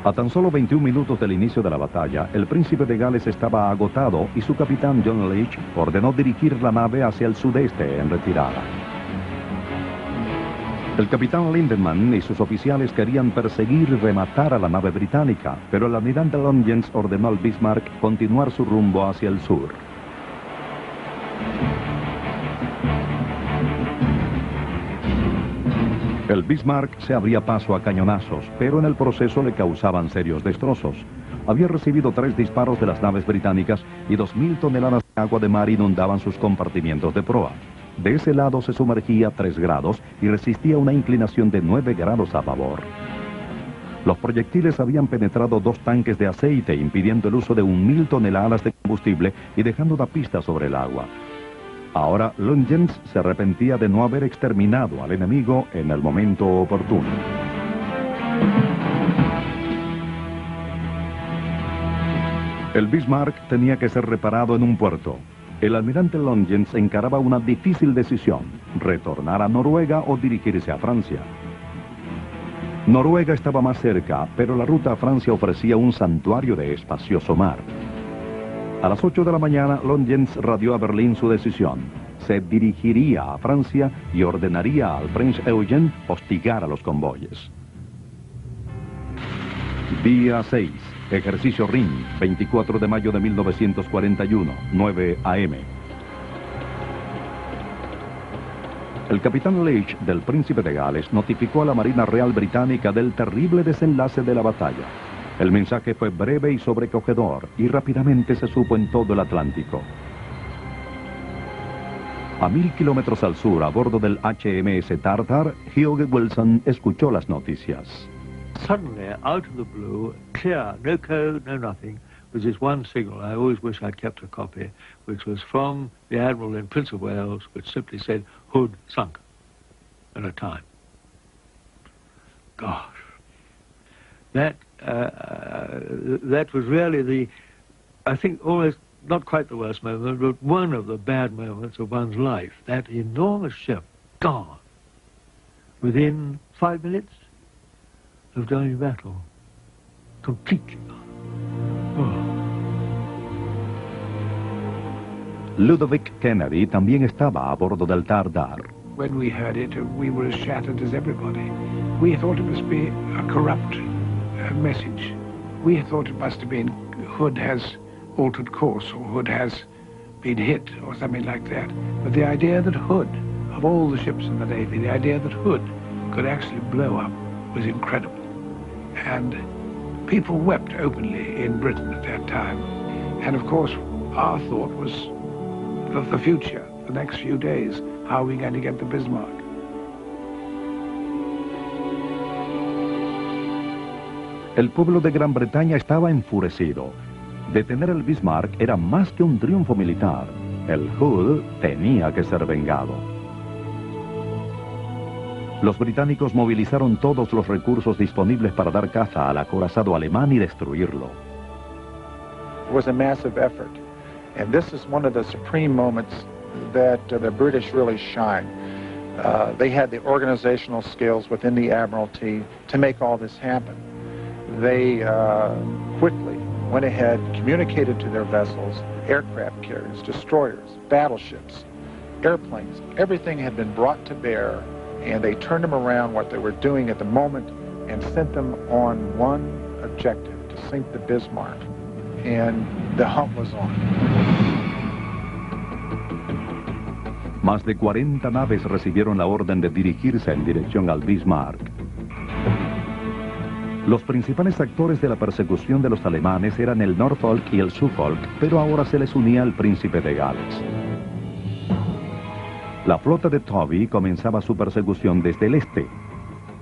A tan solo 21 minutos del inicio de la batalla, el príncipe de Gales estaba agotado y su capitán John Leech ordenó dirigir la nave hacia el sudeste en retirada. El capitán Lindemann y sus oficiales querían perseguir y rematar a la nave británica, pero el almirante Longens ordenó al Bismarck continuar su rumbo hacia el sur. El Bismarck se abría paso a cañonazos, pero en el proceso le causaban serios destrozos. Había recibido 3 disparos de las naves británicas y 2.000 toneladas de agua de mar inundaban sus compartimientos de proa. De ese lado se sumergía 3 grados y resistía una inclinación de 9 grados a babor. Los proyectiles habían penetrado 2 tanques de aceite, impidiendo el uso de 1.000 toneladas de combustible y dejando una pista sobre el agua. Ahora, Longens se arrepentía de no haber exterminado al enemigo en el momento oportuno. El Bismarck tenía que ser reparado en un puerto. El almirante Longens encaraba una difícil decisión: retornar a Noruega o dirigirse a Francia. Noruega estaba más cerca, pero la ruta a Francia ofrecía un santuario de espacioso mar. A las 8 de la mañana, Longens radió a Berlín su decisión. Se dirigiría a Francia y ordenaría al Prince Eugen hostigar a los convoyes. Día 6. Ejercicio Rin, 24 de mayo de 1941, 9 a.m. El capitán Leech del Príncipe de Gales notificó a la Marina Real Británica del terrible desenlace de la batalla. El mensaje fue breve y sobrecogedor, y rápidamente se supo en todo el Atlántico. A 1000 kilómetros al sur, a bordo del HMS Tartar, Hugh Wilson escuchó las noticias. Suddenly, out of the blue, clear, no code, no nothing, was this one signal. I always wish I'd kept a copy, which was from the Admiral in Prince of Wales, which simply said, Hood sunk at a time. Gosh. That was really I think almost not quite the worst moment, but one of the bad moments of one's life. That enormous ship gone within 5 minutes of joining battle. Completely gone. Ludovic Kennedy también estaba a bordo del Tartar. When we heard it, we were as shattered as everybody. We thought it must be a corrupt message. We thought it must have been Hood has altered course, or Hood has been hit, or something like that. But the idea that Hood, of all the ships in the Navy, the idea that Hood could actually blow up was incredible. And people wept openly in Britain at that time. And of course, our thought was the future, the next few days. How are we going to get the Bismarck? El pueblo de Gran Bretaña estaba enfurecido. Detener el Bismarck era más que un triunfo militar. El Hood tenía que ser vengado. Los británicos movilizaron todos los recursos disponibles para dar caza al acorazado alemán y destruirlo. It was a massive effort. And this is one of the supreme moments that the British really shine. They had the organizational skills within the Admiralty to make all this happen. They quickly went ahead, communicated to their vessels, aircraft carriers, destroyers, battleships, airplanes. Everything had been brought to bear, and they turned them around what they were doing at the moment and sent them on one objective, to sink the Bismarck. And the hunt was on. Más de 40 naves recibieron la orden de dirigirse en dirección al Bismarck. Los principales actores de la persecución de los alemanes eran el Norfolk y el Suffolk, pero ahora se les unía el Príncipe de Gales. La flota de Tovey comenzaba su persecución desde el este.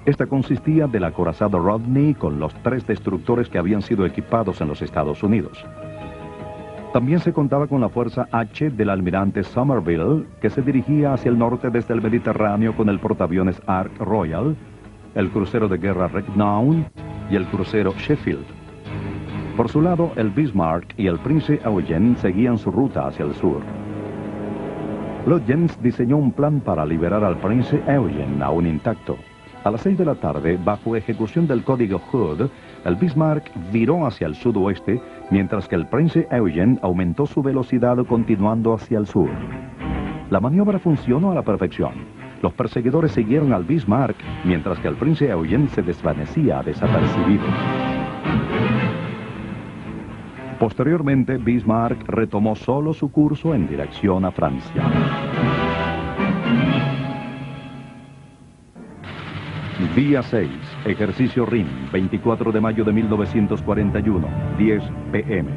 Esta consistía del acorazado Rodney con los 3 destructores que habían sido equipados en los Estados Unidos. También se contaba con la fuerza H del almirante Somerville, que se dirigía hacia el norte desde el Mediterráneo con el portaaviones Ark Royal, el crucero de guerra Renown y el crucero Sheffield. Por su lado, el Bismarck y el Prince Eugen seguían su ruta hacia el sur. Longens diseñó un plan para liberar al Prince Eugen aún intacto. A las 6 de la tarde, bajo ejecución del código Hood, el Bismarck viró hacia el sudoeste, mientras que el Prince Eugen aumentó su velocidad continuando hacia el sur. La maniobra funcionó a la perfección. Los perseguidores siguieron al Bismarck, mientras que el Prince Eugen se desvanecía desapercibido. Posteriormente, Bismarck retomó solo su curso en dirección a Francia. Día 6, ejercicio RIM, 24 de mayo de 1941, 10 p.m.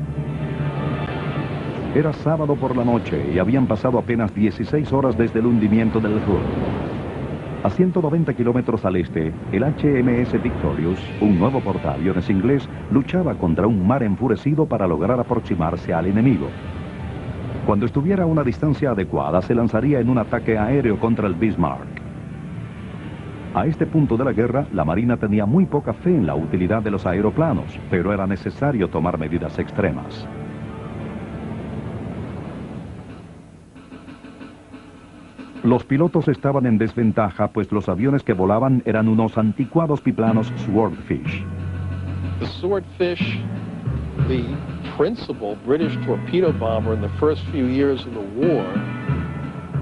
Era sábado por la noche y habían pasado apenas 16 horas desde el hundimiento del Hood. A 190 kilómetros al este, el HMS Victorious, un nuevo portaaviones inglés, luchaba contra un mar enfurecido para lograr aproximarse al enemigo. Cuando estuviera a una distancia adecuada, se lanzaría en un ataque aéreo contra el Bismarck. A este punto de la guerra, la Marina tenía muy poca fe en la utilidad de los aeroplanos, pero era necesario tomar medidas extremas. Los pilotos estaban en desventaja, pues los aviones que volaban eran unos anticuados biplanos Swordfish. The Swordfish, the principal British torpedo bomber in the first few years of the war,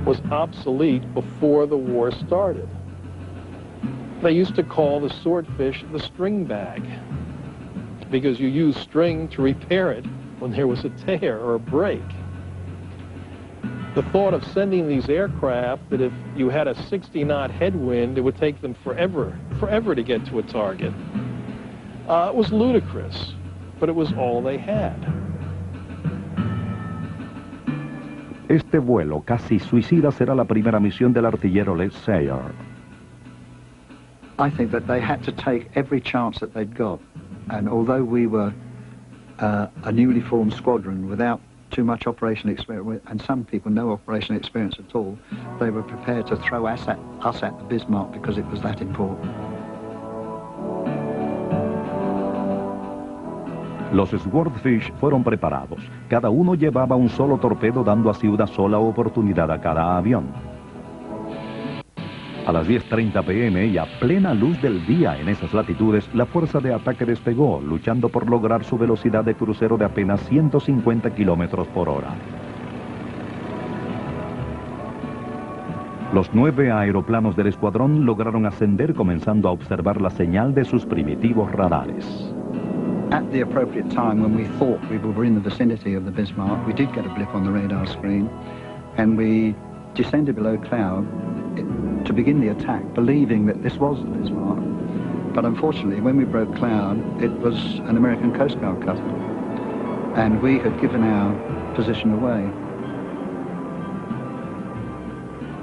was obsolete before the war started. They used to call the Swordfish the string bag, because you use string to repair it when there was a tear or a break. The thought of sending these aircraft that if you had a 60-knot headwind, it would take them forever to get to a target. It was ludicrous, but it was all they had. Este vuelo casi suicida será la primera misión del artillero Les Sayer. I think that they had to take every chance that they'd got. And although we were a newly formed squadron without too much operational experience, and some people no operational experience at all, they were prepared to throw us at the Bismarck because it was that important. Los Swordfish fueron preparados. Cada uno llevaba un solo torpedo, dando así una sola oportunidad a cada avión. A las 10:30 p.m. y a plena luz del día en esas latitudes, la fuerza de ataque despegó, luchando por lograr su velocidad de crucero de apenas 150 kilómetros por hora. Los 9 aeroplanos del escuadrón lograron ascender, comenzando a observar la señal de sus primitivos radares. At the appropriate time, when we thought we were in the vicinity of the Bismarck, we did get a blip on the radar screen, and we descended below cloud to begin the attack, believing that this was the Bismarck. But unfortunately, when we broke cloud, it was an American Coast Guard cutter, and we had given our position away.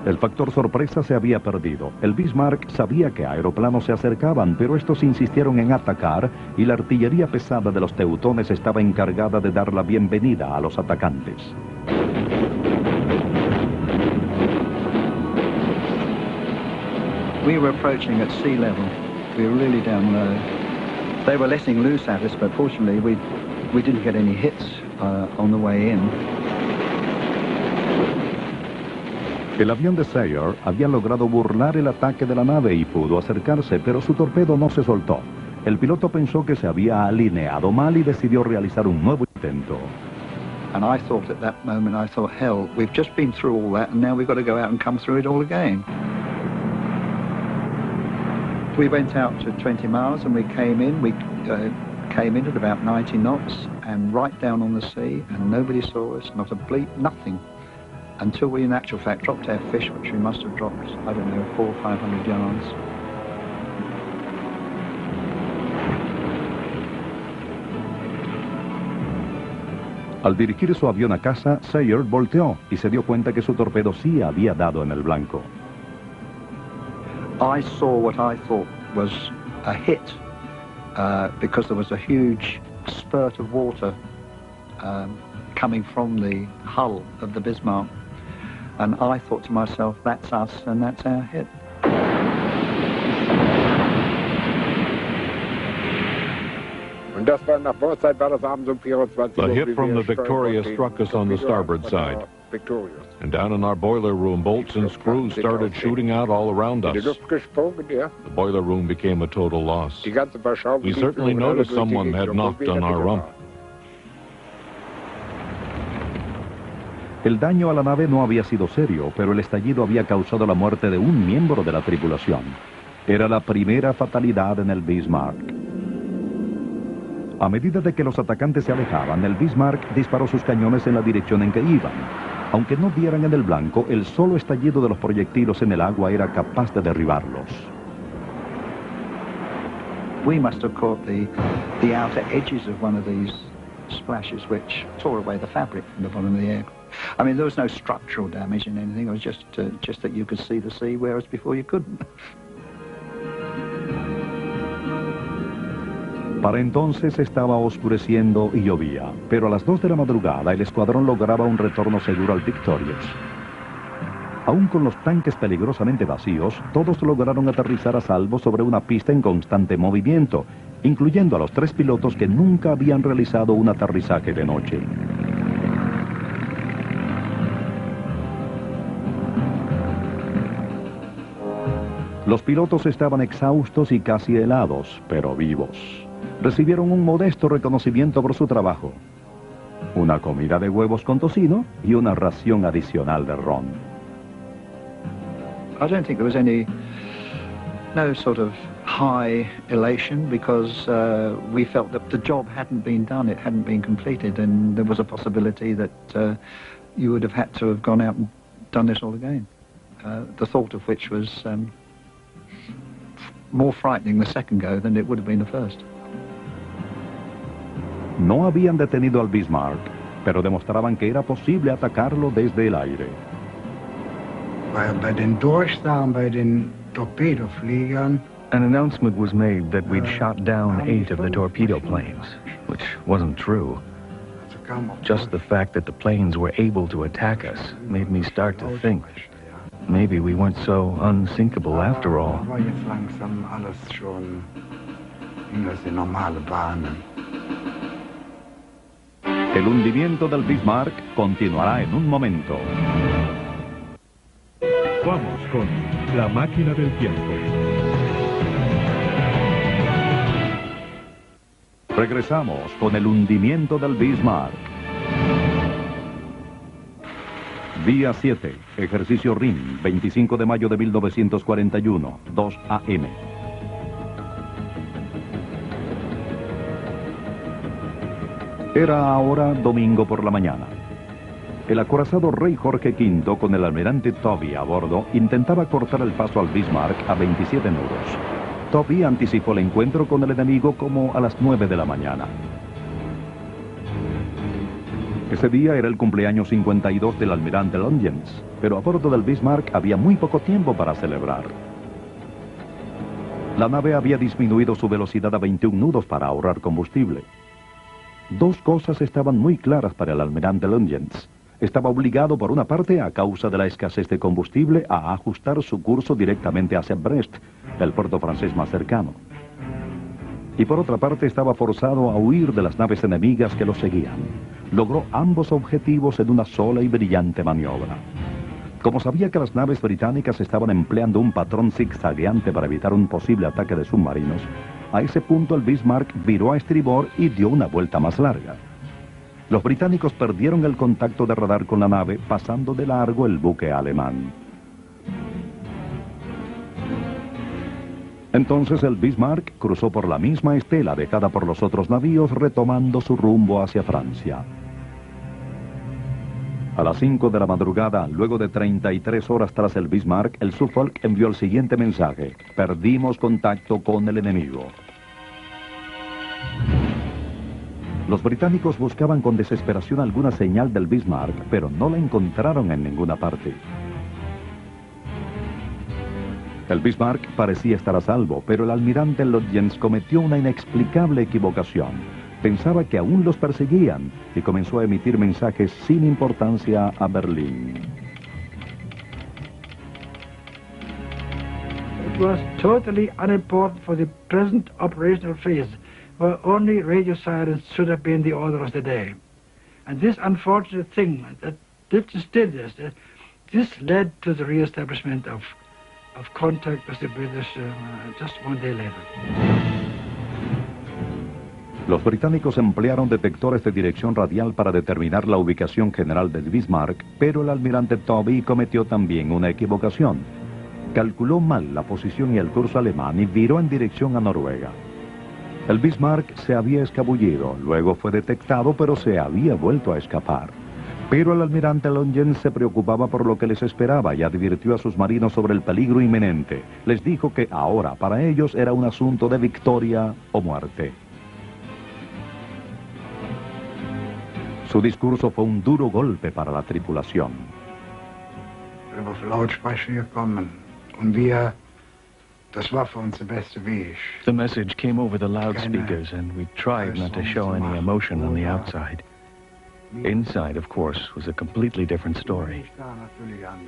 El factor sorpresa se había perdido. El Bismarck sabía que aeroplanos se acercaban, pero estos insistieron en atacar y la artillería pesada de los teutones estaba encargada de dar la bienvenida a los atacantes. We were approaching at sea level. We were really down low. They were letting loose at us, but fortunately we didn't get any hits on the way in. El avión de Sayer había logrado burlar el ataque de la nave y pudo acercarse, pero su torpedo no se soltó. El piloto pensó que se había alineado mal y decidió realizar un nuevo intento. And I thought at that moment, hell, we've just been through all that and now we've got to go out and come through it all again. We went out to 20 miles and we came in. We came in at about 90 knots and right down on the sea, and nobody saw us, not a bleep, nothing. Until we, in actual fact, dropped our fish, which we must have dropped, I don't know, 400 or 500 yards. Al dirigir su avión a casa, Sayer volteó y se dio cuenta que su torpedo sí había dado en el blanco. I saw what I thought was a hit because there was a huge spurt of water coming from the hull of the Bismarck. And I thought to myself, that's us and that's our hit. The hit from the Victoria struck us on the starboard side. And down in our boiler room, bolts and screws started shooting out all around us. The boiler room became a total loss. We certainly noticed someone had knocked on our rump. El daño a la nave no había sido serio, pero el estallido había causado la muerte de un miembro de la tripulación. Era la primera fatalidad en el Bismarck. A medida de que los atacantes se alejaban, el Bismarck disparó sus cañones en la dirección en que iban. Aunque no dieran en el blanco, el solo estallido de los proyectiles en el agua era capaz de derribarlos. We must have caught the outer edges of one of these splashes which tore away the fabric from the bottom of the aircraft. I mean, there was no structural damage in anything. It was just that you could see the sea, whereas before you couldn't. Para entonces estaba oscureciendo y llovía, pero a las 2 de la madrugada el escuadrón lograba un retorno seguro al Victorious. Aún con los tanques peligrosamente vacíos, todos lograron aterrizar a salvo sobre una pista en constante movimiento, incluyendo a los 3 pilotos que nunca habían realizado un aterrizaje de noche. Los pilotos estaban exhaustos y casi helados, pero vivos. Recibieron un modesto reconocimiento por su trabajo. Una comida de huevos con tocino y una ración adicional de ron. I don't think there was no sort of high elation because we felt that the job hadn't been done, it hadn't been completed, and there was a possibility that you would have had to have gone out and done this all again. The thought of which was more frightening the second go than it would have been the first. No habían detenido al Bismarck, pero demostraban que era posible atacarlo desde el aire. Bei den Durchsagen, bei den Torpedofliegern. An announcement was made that we'd shot down 8 of the torpedo planes, which wasn't true. Just the fact that the planes were able to attack us made me start to think maybe we weren't so unsinkable after all. Aber jetzt langsam alles schon in las normale Bahnen. El hundimiento del Bismarck continuará en un momento. Vamos con La Máquina del Tiempo. Regresamos con el hundimiento del Bismarck. Día 7, ejercicio RIM, 25 de mayo de 1941, 2 AM. Era ahora domingo por la mañana. El acorazado Rey Jorge V, con el almirante Tobey a bordo, intentaba cortar el paso al Bismarck a 27 nudos. Tobey anticipó el encuentro con el enemigo como a las 9 de la mañana. Ese día era el cumpleaños 52 del almirante Lungens, pero a bordo del Bismarck había muy poco tiempo para celebrar. La nave había disminuido su velocidad a 21 nudos para ahorrar combustible. Dos cosas estaban muy claras para el almirante Lungens. Estaba obligado, por una parte, a causa de la escasez de combustible, a ajustar su curso directamente hacia Brest, el puerto francés más cercano. Y por otra parte, estaba forzado a huir de las naves enemigas que lo seguían. Logró ambos objetivos en una sola y brillante maniobra. Como sabía que las naves británicas estaban empleando un patrón zigzagueante para evitar un posible ataque de submarinos, a ese punto el Bismarck viró a estribor y dio una vuelta más larga. Los británicos perdieron el contacto de radar con la nave, pasando de largo el buque alemán. Entonces el Bismarck cruzó por la misma estela dejada por los otros navíos, retomando su rumbo hacia Francia. A las 5 de la madrugada, luego de 33 horas tras el Bismarck, el Suffolk envió el siguiente mensaje: perdimos contacto con el enemigo. Los británicos buscaban con desesperación alguna señal del Bismarck, pero no la encontraron en ninguna parte. El Bismarck parecía estar a salvo, pero el almirante Lungens cometió una inexplicable equivocación. Pensaba que aún los perseguían y comenzó a emitir mensajes sin importancia a Berlín. It was totally unimportant for the present operational phase, where only radio silence should have been the order of the day. And this unfortunate thing that British did this. This led to the re-establishment of contact with the British just one day later. Los británicos emplearon detectores de dirección radial para determinar la ubicación general del Bismarck, pero el almirante Tobey cometió también una equivocación. Calculó mal la posición y el curso alemán y viró en dirección a Noruega. El Bismarck se había escabullido, luego fue detectado, pero se había vuelto a escapar. Pero el almirante Longyen se preocupaba por lo que les esperaba y advirtió a sus marinos sobre el peligro inminente. Les dijo que ahora, para ellos, era un asunto de victoria o muerte. Su discurso fue un duro golpe para la tripulación. The message came over the loudspeakers, and we tried not to show any emotion on the outside. Inside, of course, was a completely different story.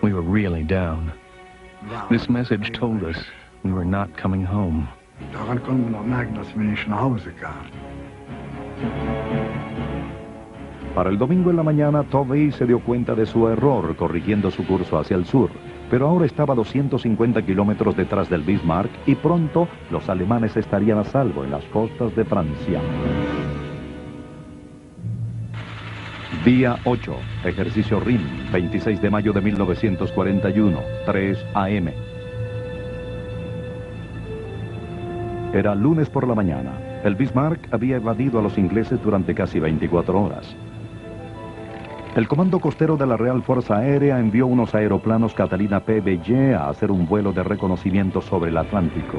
We were really down. This message told us we were not coming home. Para el domingo en la mañana, Tovey se dio cuenta de su error, corrigiendo su curso hacia el sur. Pero ahora estaba a 250 kilómetros detrás del Bismarck y pronto los alemanes estarían a salvo en las costas de Francia. Día 8, ejercicio RIM, 26 de mayo de 1941, 3 a.m. Era lunes por la mañana. El Bismarck había evadido a los ingleses durante casi 24 horas. El Comando Costero de la Real Fuerza Aérea envió unos aeroplanos Catalina PBJ a hacer un vuelo de reconocimiento sobre el Atlántico.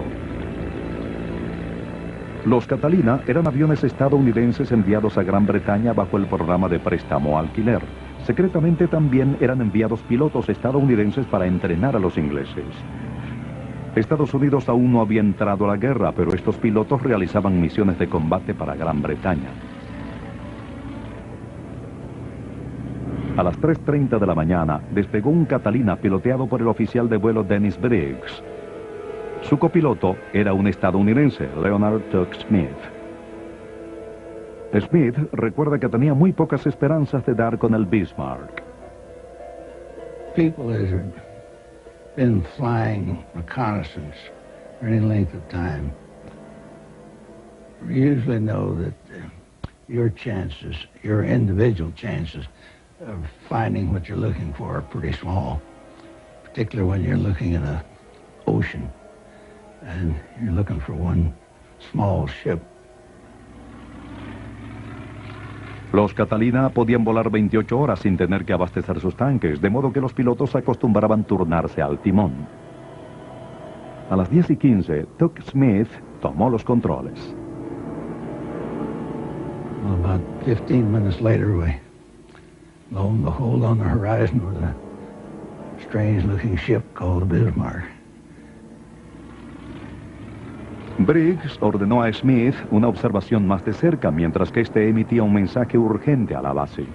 Los Catalina eran aviones estadounidenses enviados a Gran Bretaña bajo el programa de préstamo-alquiler. Secretamente también eran enviados pilotos estadounidenses para entrenar a los ingleses. Estados Unidos aún no había entrado a la guerra, pero estos pilotos realizaban misiones de combate para Gran Bretaña. A las 3:30 de la mañana despegó un Catalina piloteado por el oficial de vuelo Dennis Briggs. Su copiloto era un estadounidense, Leonard Tuck Smith. Smith recuerda que tenía muy pocas esperanzas de dar con el Bismarck. People that have been flying reconnaissance for any length of time usually know that your chances, your individual chances of finding what you're looking for are pretty small, particularly when you're looking at an ocean and you're looking for one small ship. Los Catalina podían volar 28 horas sin tener que abastecer sus tanques, de modo que los pilotos acostumbraban turnarse al timón. A las 10:15, Tuck Smith tomó los controles. Well, about 15 minutes later, lo and behold, on the horizon was a strange-looking ship called the Bismarck. Briggs ordenó a Smith una observación más de cerca, mientras que este emitía un mensaje urgente a la base.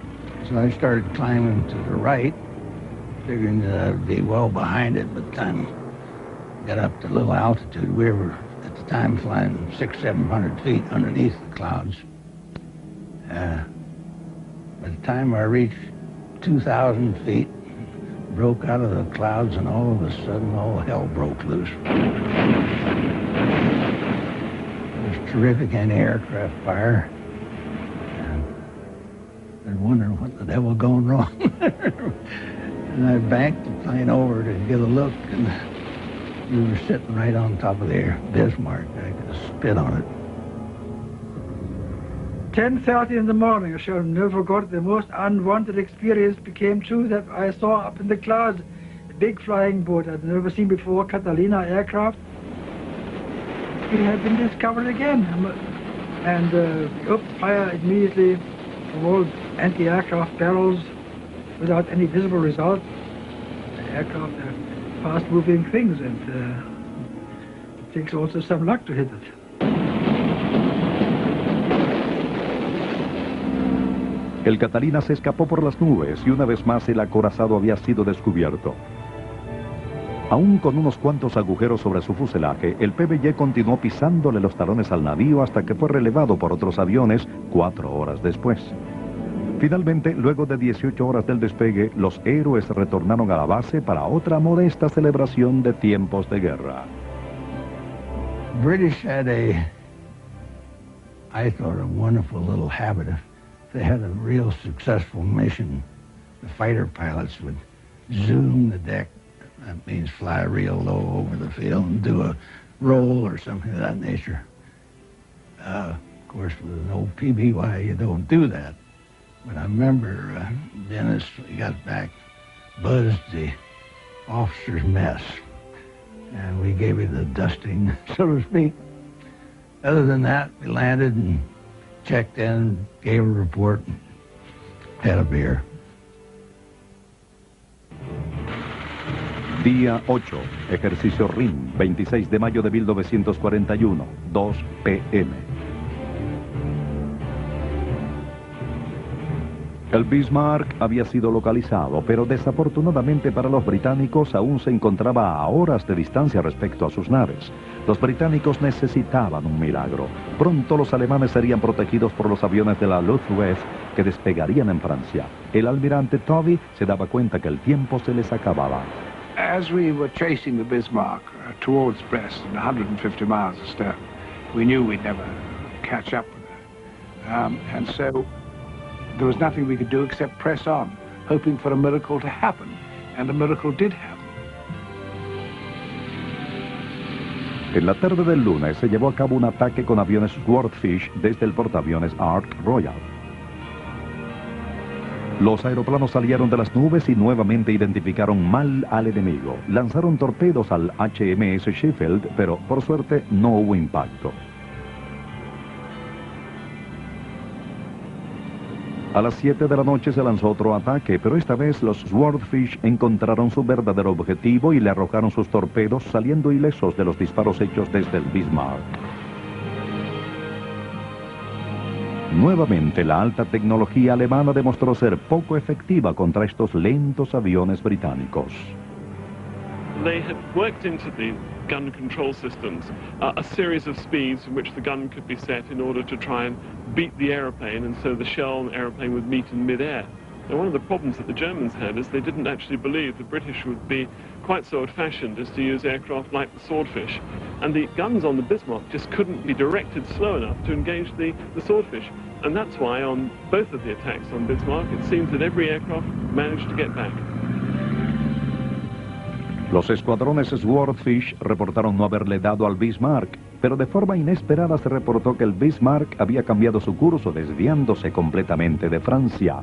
So I started climbing to the right, figuring that I'd be well behind it, but time got up to a little altitude. We were, at the time, flying 600-700 feet underneath the clouds. By the time I reached 2,000 feet, broke out of the clouds, and all of a sudden, all hell broke loose. There was terrific anti-aircraft fire. And I wondered what the devil going wrong. And I banked the plane over to get a look, and we were sitting right on top of the Bismarck. I could spit on it. 10:30 in the morning, I shall never forget, the most unwanted experience became true that I saw up in the clouds a big flying boat I'd never seen before, Catalina aircraft. It had been discovered again, and we opened fire immediately from all anti-aircraft barrels without any visible result. The aircraft are fast-moving things, and it takes also some luck to hit it. El Catalina se escapó por las nubes y una vez más el acorazado había sido descubierto. Aún con unos cuantos agujeros sobre su fuselaje, el PBJ continuó pisándole los talones al navío hasta que fue relevado por otros aviones 4 horas después. Finalmente, luego de 18 horas del despegue, los héroes retornaron a la base para otra modesta celebración de tiempos de guerra. British had I thought, a wonderful little habit. If they had a real successful mission, the fighter pilots would zoom the deck. That means fly real low over the field and do a roll or something of that nature. Of course, with an old PBY, you don't do that. But I remember Dennis, we got back, buzzed the officer's mess, and we gave it a dusting, so to speak. Other than that, we landed and checked in, gave a report, had a beer. Día 8, ejercicio RIM, 26 de mayo de 1941, 2 p.m. El Bismarck había sido localizado, pero desafortunadamente para los británicos aún se encontraba a horas de distancia respecto a sus naves. Los británicos necesitaban un milagro. Pronto los alemanes serían protegidos por los aviones de la Luftwaffe que despegarían en Francia. El almirante Tovey se daba cuenta que el tiempo se les acababa. As we were chasing the Bismarck towards Brest at 150 miles astern, we knew we'd never catch up with her. And so there was nothing we could do except press on, hoping for a miracle to happen. And a miracle did happen. En la tarde del lunes se llevó a cabo un ataque con aviones Swordfish desde el portaaviones Ark Royal. Los aeroplanos salieron de las nubes y nuevamente identificaron mal al enemigo. Lanzaron torpedos al HMS Sheffield, pero por suerte no hubo impacto. A las 7 de la noche se lanzó otro ataque, pero esta vez los Swordfish encontraron su verdadero objetivo y le arrojaron sus torpedos, saliendo ilesos de los disparos hechos desde el Bismarck. Nuevamente, la alta tecnología alemana demostró ser poco efectiva contra estos lentos aviones británicos. They had worked into the gun control systems a series of speeds in which the gun could be set in order to try and beat the aeroplane, and so the shell and aeroplane would meet in mid-air. Now, one of the problems that the Germans had is they didn't actually believe the British would be quite so old-fashioned as to use aircraft like the Swordfish. And the guns on the Bismarck just couldn't be directed slow enough to engage the Swordfish. And that's why on both of the attacks on Bismarck, it seems that every aircraft managed to get back. Los escuadrones Swordfish reportaron no haberle dado al Bismarck, pero de forma inesperada se reportó que el Bismarck había cambiado su curso, desviándose completamente de Francia.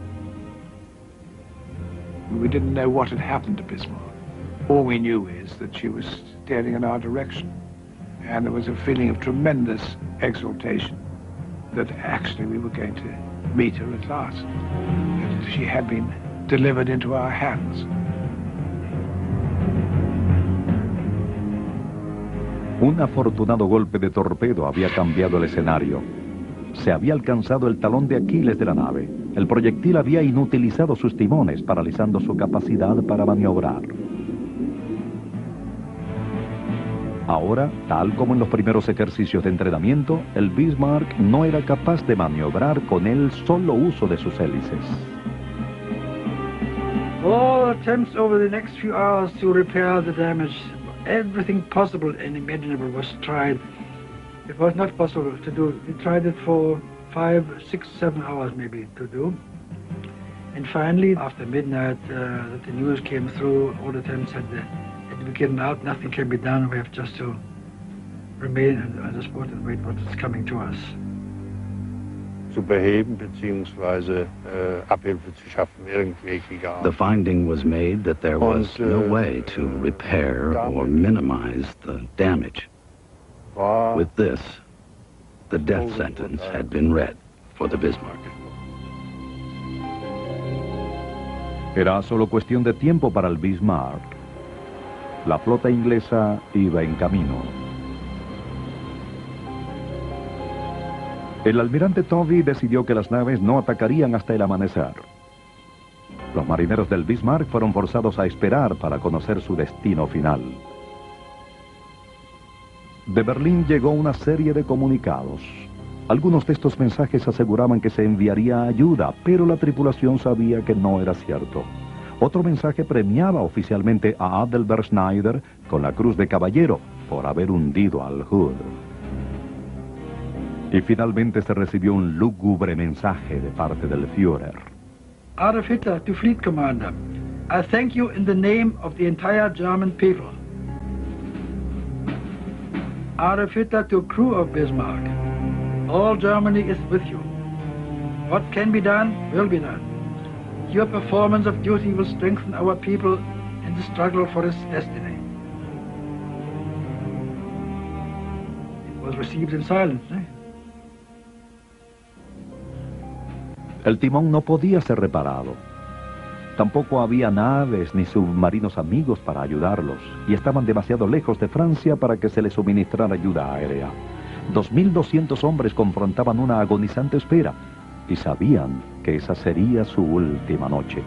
We didn't know what had happened to Bismarck. All we knew is that she was steering in our direction, and there was a feeling of tremendous exultation that actually we were going to meet her at last. That she had been delivered into our hands. Un afortunado golpe de torpedo había cambiado el escenario. Se había alcanzado el talón de Aquiles de la nave. El proyectil había inutilizado sus timones, paralizando su capacidad para maniobrar. Ahora, tal como en los primeros ejercicios de entrenamiento, el Bismarck no era capaz de maniobrar con el solo uso de sus hélices. All attempts over the next few hours to repair the damage, everything possible and imaginable was tried. It was not possible to do. We tried it for 5, 6, 7 hours maybe to do. And finally, after midnight, that the news came through, all the attempts had to be given out, nothing can be done. We have just to remain on the spot and wait what is coming to us. Zu beheben bzw. Abhilfe zu schaffen, irgendwie egal. The finding was made that there was no way to repair or minimize the damage. With this, the death sentence had been read for the Bismarck. Era solo cuestión de tiempo para el Bismarck. La flota inglesa iba en camino. El almirante Tovey decidió que las naves no atacarían hasta el amanecer. Los marineros del Bismarck fueron forzados a esperar para conocer su destino final. De Berlín llegó una serie de comunicados. Algunos de estos mensajes aseguraban que se enviaría ayuda, pero la tripulación sabía que no era cierto. Otro mensaje premiaba oficialmente a Adalbert Schneider con la Cruz de Caballero por haber hundido al Hood. Y finalmente se recibió un lúgubre mensaje de parte del Führer. Adolf Hitler to Fleet Commander, I thank you in the name of the entire German people. Adolf Hitler to crew of Bismarck, all Germany is with you. What can be done, will be done. Your performance of duty will strengthen our people in the struggle for its destiny. It was received in silence, El timón no podía ser reparado. Tampoco había naves ni submarinos amigos para ayudarlos, y estaban demasiado lejos de Francia para que se les suministrara ayuda aérea. 2.200 hombres confrontaban una agonizante espera, y sabían que esa sería su última noche.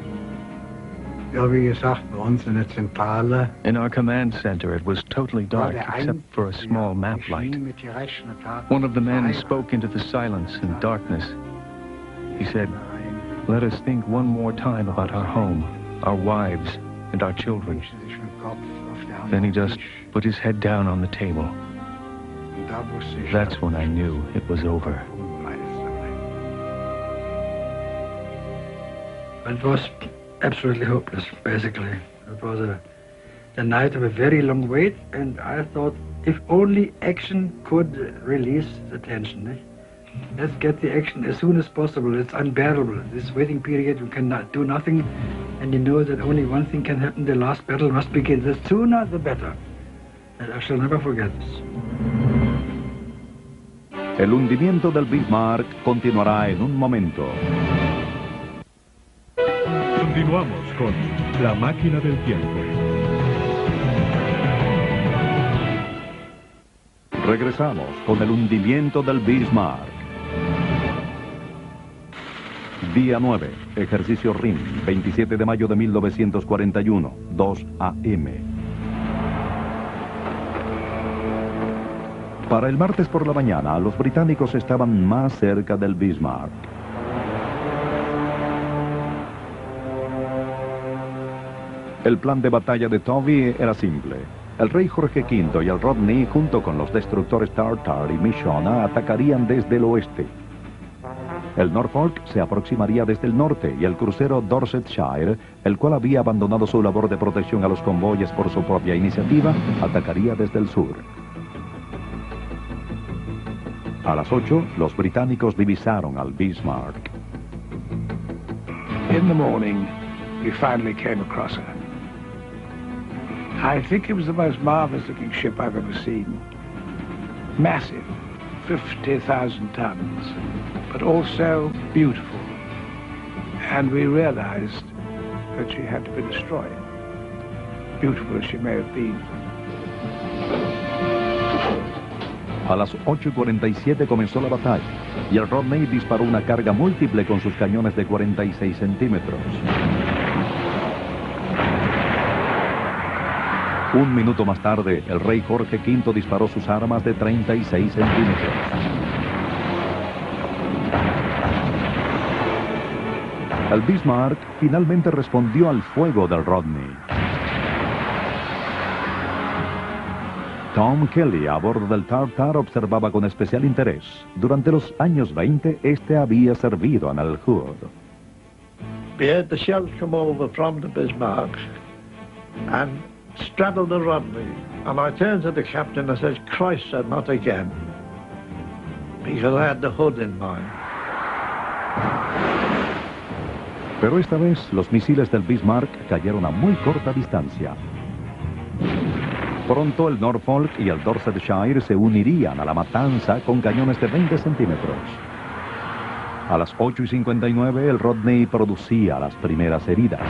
In our command center, it was totally dark except for a small map light. One of the men spoke into the silence and darkness. He said, "Let us think one more time about our home, our wives, and our children." Then he just put his head down on the table. That's when I knew it was over. It was absolutely hopeless, basically. It was a night of a very long wait, and I thought if only action could release the tension. Let's get the action as soon as possible. It's unbearable. This waiting period, you cannot do nothing, and you know that only one thing can happen. The last battle must begin. The sooner, the better. And I shall never forget this. El hundimiento del Bismarck continuará en un momento. Continuamos con La Máquina del Tiempo. Regresamos con el hundimiento del Bismarck. Día 9, ejercicio RIM, 27 de mayo de 1941, 2 a.m. Para el martes por la mañana, los británicos estaban más cerca del Bismarck. El plan de batalla de Tovey era simple. El rey Jorge V y el Rodney, junto con los destructores Tartar y Mishona, atacarían desde el oeste. El Norfolk se aproximaría desde el norte y el crucero Dorsetshire, el cual había abandonado su labor de protección a los convoyes por su propia iniciativa, atacaría desde el sur. A las 8, los británicos divisaron al Bismarck. In the morning, we finally came across her. I think it was the most marvelous-looking ship I've ever seen. Massive, 50,000 tons, but also beautiful. And we realized that she had to be destroyed, beautiful as she may have been. A las 8:47 comenzó la batalla, y el Rodney disparó una carga múltiple con sus cañones de 46 centímetros. Un minuto más tarde, el rey Jorge V disparó sus armas de 36 centímetros. El Bismarck finalmente respondió al fuego del Rodney. Tom Kelly, a bordo del Tartar, observaba con especial interés. Durante los años 20, este había servido en el Hood. We had the shells come over from the Bismarck and straddled the Rodney. And I turned to the captain and I said, "Christ, said, not again." Because I had the Hood in mind. Pero esta vez, los misiles del Bismarck cayeron a muy corta distancia. Pronto el Norfolk y el Dorsetshire se unirían a la matanza con cañones de 20 centímetros. A las 8:59 el Rodney producía las primeras heridas.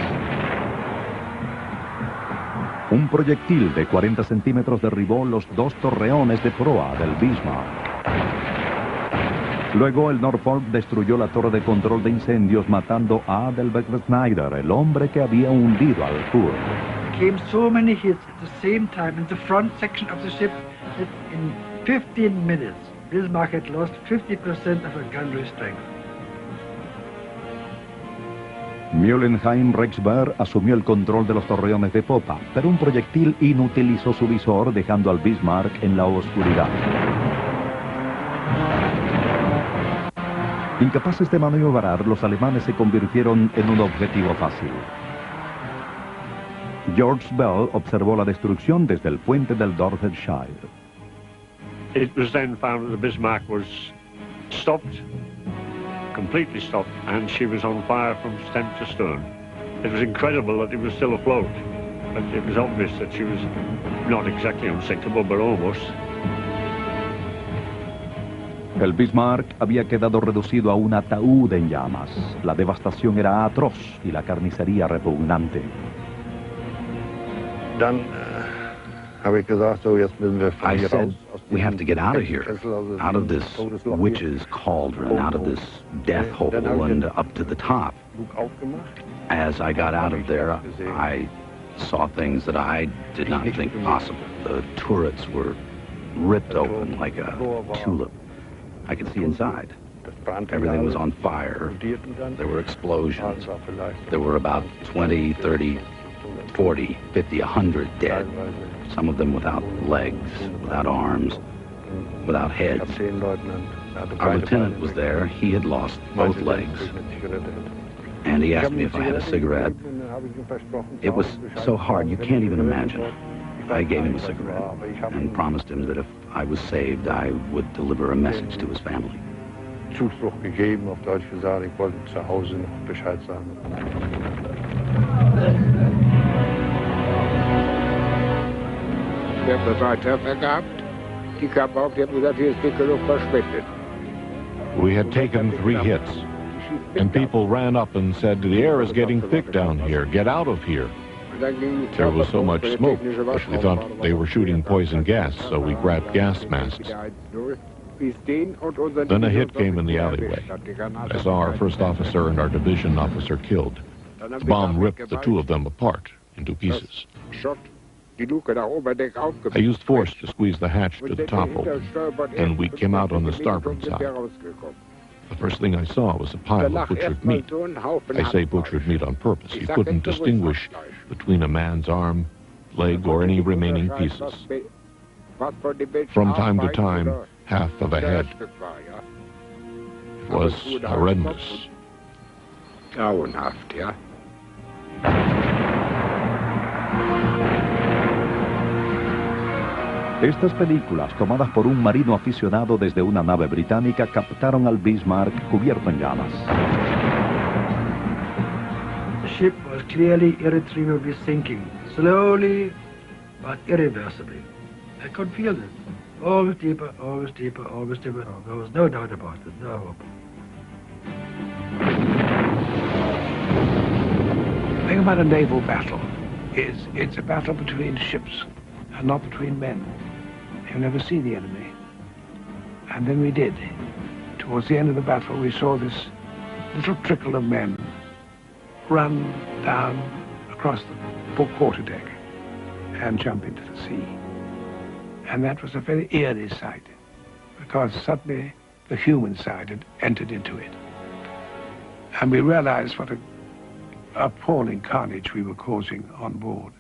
Un proyectil de 40 centímetros derribó los dos torreones de proa del Bismarck. Luego el Norfolk destruyó la torre de control de incendios, matando a Adalbert Schneider, el hombre que había hundido al Hood. Came so many hits at the same time in the front section of the ship that in 15 minutes Bismarck had lost 50% of her gunnery strength. Müllenheim Reichswehr asumió el control de los torreones de popa, pero un proyectil inutilizó su visor, dejando al Bismarck en la oscuridad. Incapaces de maniobrar, los alemanes se convirtieron en un objetivo fácil. George Bell observó la destrucción desde el puente del Dorsetshire. It was then found that the Bismarck was stopped, completely stopped, and she was on fire from stem to stern. It was incredible that it was still afloat, but it was obvious that she was not exactly unsinkable, but almost. El Bismarck había quedado reducido a un ataúd en llamas. La devastación era atroz y la carnicería repugnante. I said, we have to get out of here, out of this witch's cauldron, out of this death hole and up to the top. As I got out of there, I saw things that I did not think possible. The turrets were ripped open like a tulip. I could see inside. Everything was on fire. There were explosions. There were about 20, 30, 40, 50, 100 dead. Some of them without legs, without arms, without heads. Our lieutenant was there. He had lost both legs. And he asked me if I had a cigarette. It was so hard, you can't even imagine. I gave him a cigarette and promised him that if I was saved, I would deliver a message to his family. Zuspruch gegeben, auf Deutsch gesagt, ich wollte zu Hause noch Bescheid sagen. Wir haben 3 Treffer gehabt. Die kamen auf, die haben gesagt, hier ist dicke Luft verschwendet. We had taken 3 hits, and people ran up and said, the air is getting thick down here, get out of here. There was so much smoke that we thought they were shooting poison gas, so we grabbed gas masks. Then a hit came in the alleyway. I saw our first officer and our division officer killed. The bomb ripped the 2 of them apart into pieces. I used force to squeeze the hatch to the top open, and we came out on the starboard side. The first thing I saw was a pile of butchered meat. I say butchered meat on purpose. You couldn't distinguish between a man's arm, leg, or any remaining pieces. From time to time, half of a head. It was horrendous. Grauenhaft, ja. Estas películas, tomadas por un marino aficionado desde una nave británica, captaron al Bismarck cubierto en llamas. The ship was clearly irretrievably sinking, slowly but irreversibly. I could feel it. Always deeper, always deeper, always deeper. There was no doubt about it, no hope. The thing about a naval battle is it's a battle between ships and not between men. You never see the enemy. And then we did. Towards the end of the battle, we saw this little trickle of men run down across the quarterdeck and jump into the sea. And that was a very eerie sight, because suddenly the human side had entered into it. And we realized what an appalling carnage we were causing on board.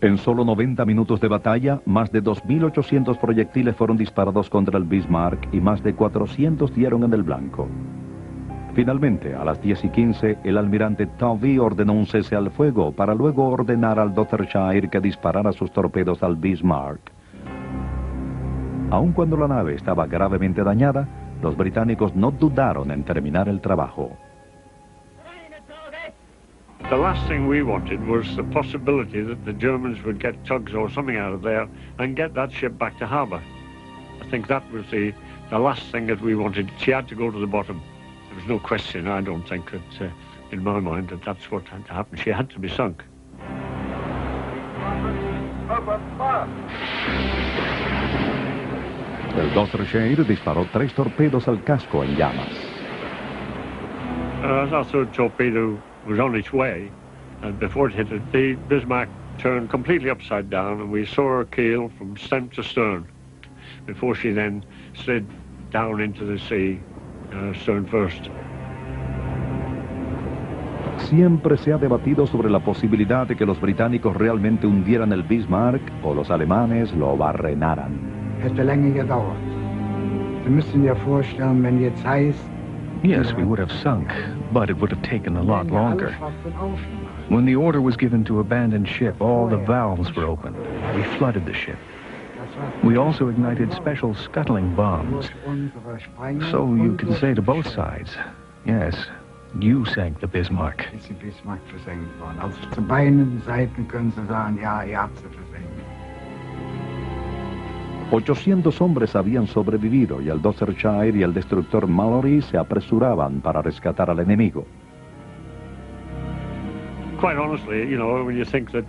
En solo 90 minutos de batalla, más de 2.800 proyectiles fueron disparados contra el Bismarck y más de 400 dieron en el blanco. Finalmente, a las 10:15, el almirante Tovey ordenó un cese al fuego para luego ordenar al Dorsetshire que disparara sus torpedos al Bismarck. Aun cuando la nave estaba gravemente dañada, los británicos no dudaron en terminar el trabajo. The last thing we wanted was the possibility that the Germans would get tugs or something out of there and get that ship back to harbour. I think that was the last thing that we wanted. She had to go to the bottom. There was no question, I don't think, that in my mind, that that's what had to happen. She had to be sunk. El Dorsetshire disparó 3 torpedos al casco en llamas. As our third torpedo was on its way, and before it hit it, the Bismarck turned completely upside down, and we saw her keel from stem to stern before she then slid down into the sea, stern first. Siempre se ha debatido sobre la posibilidad de que los británicos realmente hundieran el Bismarck o los alemanes lo barrenaran. Hätte länger gedauert. Sie müssen sich vorstellen, wenn jetzt heißt, Yes, we would have sunk, but it would have taken a lot longer. When the order was given to abandon ship, all the valves were opened. We flooded the ship. We also ignited special scuttling bombs. So you can say to both sides, yes, you sank the Bismarck. Ist die Bismarck versenkt worden. Also zu beiden Seiten können Sie sagen, ja, ihr habt sie versenkt. 800 hombres habían sobrevivido y el Dorsetshire y el destructor Mallory se apresuraban para rescatar al enemigo. Quite honestly, you know, when you think that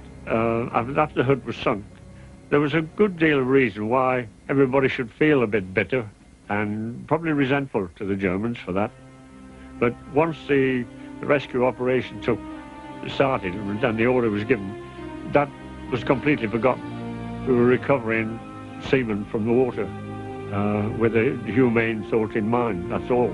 after the hood was sunk, there was a good deal of reason why everybody should feel a bit bitter and probably resentful to the Germans for that. But once the rescue operation started and the order was given, that was completely forgotten. We were recovering seamen from the water with a humane thought in mind, that's all.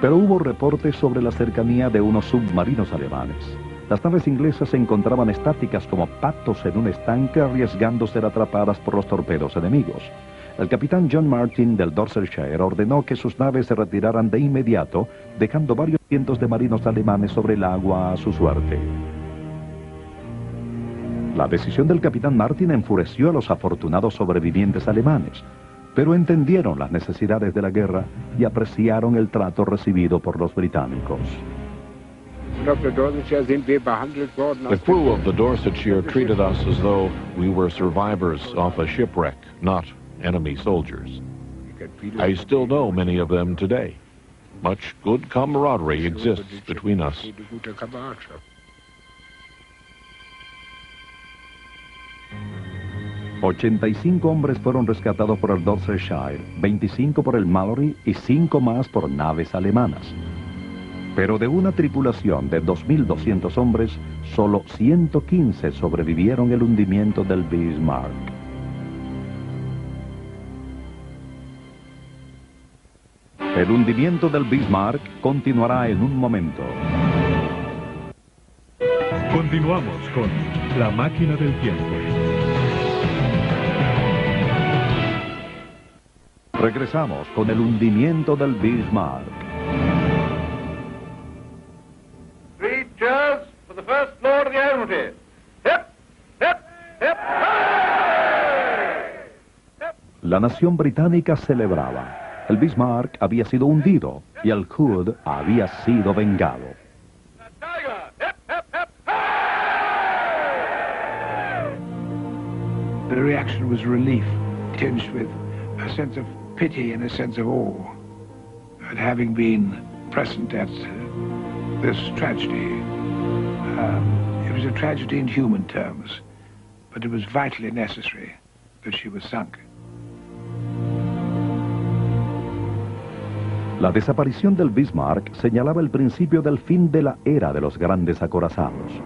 Pero hubo reportes sobre la cercanía de unos submarinos alemanes. Las naves inglesas se encontraban estáticas como patos en un estanque, arriesgando ser atrapadas por los torpedos enemigos. El capitán John Martin del Dorsetshire ordenó que sus naves se retiraran de inmediato, dejando varios cientos de marinos alemanes sobre el agua a su suerte. La decisión del capitán Martin enfureció a los afortunados sobrevivientes alemanes, pero entendieron las necesidades de la guerra y apreciaron el trato recibido por los británicos. The crew of the Dorsetshire treated us as though we were survivors off a shipwreck, not enemy soldiers. I still know many of them today. Much good camaraderie exists between us. 85 hombres fueron rescatados por el Dorsetshire, 25 por el Mallory y 5 más por naves alemanas. Pero de una tripulación de 2.200 hombres, solo 115 sobrevivieron el hundimiento del Bismarck. El hundimiento del Bismarck continuará en un momento. Continuamos con La Máquina del Tiempo. Regresamos con el hundimiento del Bismarck. 3 cheers for the First Lord of the Admiralty. Hip, hip, hip, hip. La nación británica celebraba. El Bismarck había sido hundido y el Hood había sido vengado. The reaction was relief, tinged with a sense of pity and a sense of awe at having been present at this tragedy. It was a tragedy in human terms, but it was vitally necessary that she was sunk. La desaparición del Bismarck señalaba el principio del fin de la era de los grandes acorazados.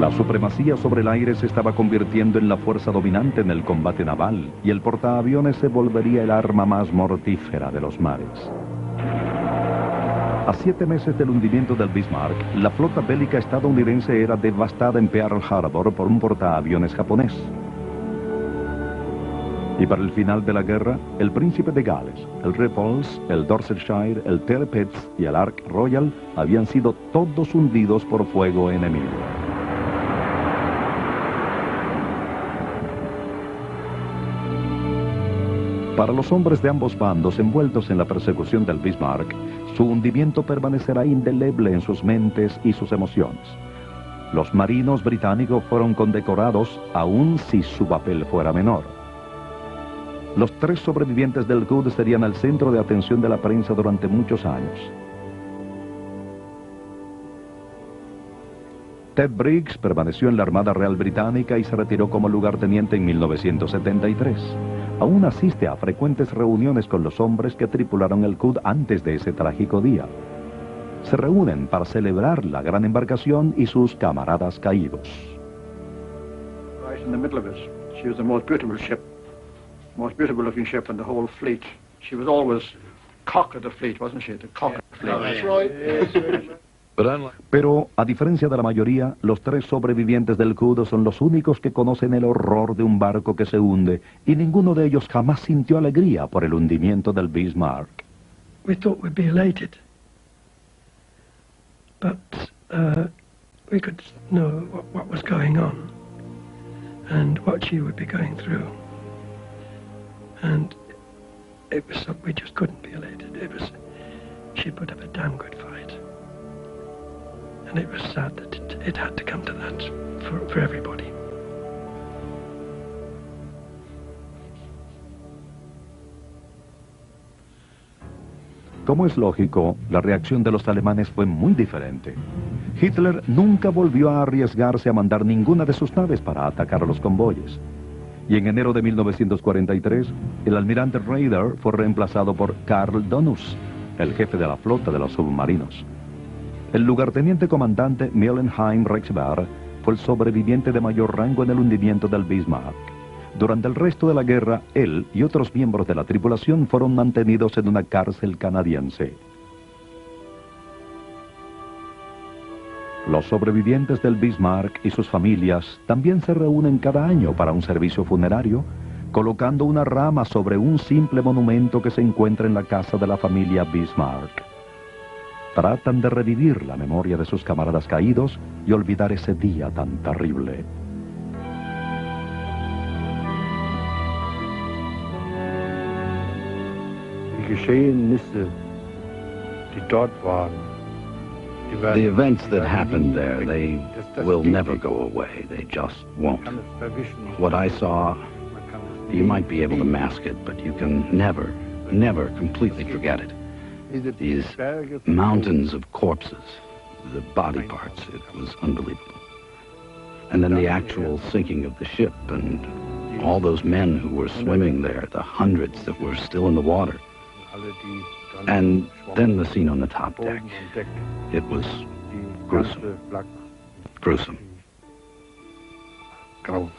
La supremacía sobre el aire se estaba convirtiendo en la fuerza dominante en el combate naval y el portaaviones se volvería el arma más mortífera de los mares. A 7 meses del hundimiento del Bismarck, la flota bélica estadounidense era devastada en Pearl Harbor por un portaaviones japonés. Y para el final de la guerra, el Príncipe de Gales, el Repulse, el Dorsetshire, el Tirpitz y el Ark Royal habían sido todos hundidos por fuego enemigo. Para los hombres de ambos bandos envueltos en la persecución del Bismarck, su hundimiento permanecerá indeleble en sus mentes y sus emociones. Los marinos británicos fueron condecorados, aun si su papel fuera menor. Los 3 sobrevivientes del Hood serían el centro de atención de la prensa durante muchos años. Ted Briggs permaneció en la Armada Real Británica y se retiró como lugarteniente en 1973. Aún asiste a frecuentes reuniones con los hombres que tripularon el Hood antes de ese trágico día. se reúnen para celebrar la gran embarcación y sus camaradas caídos. Right in the middle of it. She was the most beautiful ship, most beautiful looking ship in the whole fleet. She was always cock of the fleet, wasn't she? The cock of the fleet. That's right. Pero, a diferencia de la mayoría, los 3 sobrevivientes del Hood son los únicos que conocen el horror de un barco que se hunde, y ninguno de ellos jamás sintió alegría por el hundimiento del Bismarck. We thought we'd be elated, but we could know what was going on and what she would be going through, and it was we just couldn't be elated. She put up a damn good fight. And it was sad that it had to come to that for everybody. Como es lógico, la reacción de los alemanes fue muy diferente. Hitler nunca volvió a arriesgarse a mandar ninguna de sus naves para atacar a los convoyes. Y en enero de 1943, el almirante Raeder fue reemplazado por Karl Dönitz, el jefe de la flota de los submarinos. El lugarteniente comandante Mielenheim Reichswehr fue el sobreviviente de mayor rango en el hundimiento del Bismarck. Durante el resto de la guerra, él y otros miembros de la tripulación fueron mantenidos en una cárcel canadiense. Los sobrevivientes del Bismarck y sus familias también se reúnen cada año para un servicio funerario, colocando una rama sobre un simple monumento que se encuentra en la casa de la familia Bismarck. Tratan de revivir la memoria de sus camaradas caídos y olvidar ese día tan terrible. The events that happened there, they will never go away. They just won't. What I saw, you might be able to mask it, but you can never, never completely forget it. These mountains of corpses, the body parts, it was unbelievable. And then the actual sinking of the ship and all those men who were swimming there, the hundreds that were still in the water. And then the scene on the top deck. It was gruesome. Gruesome. Grauenhaft.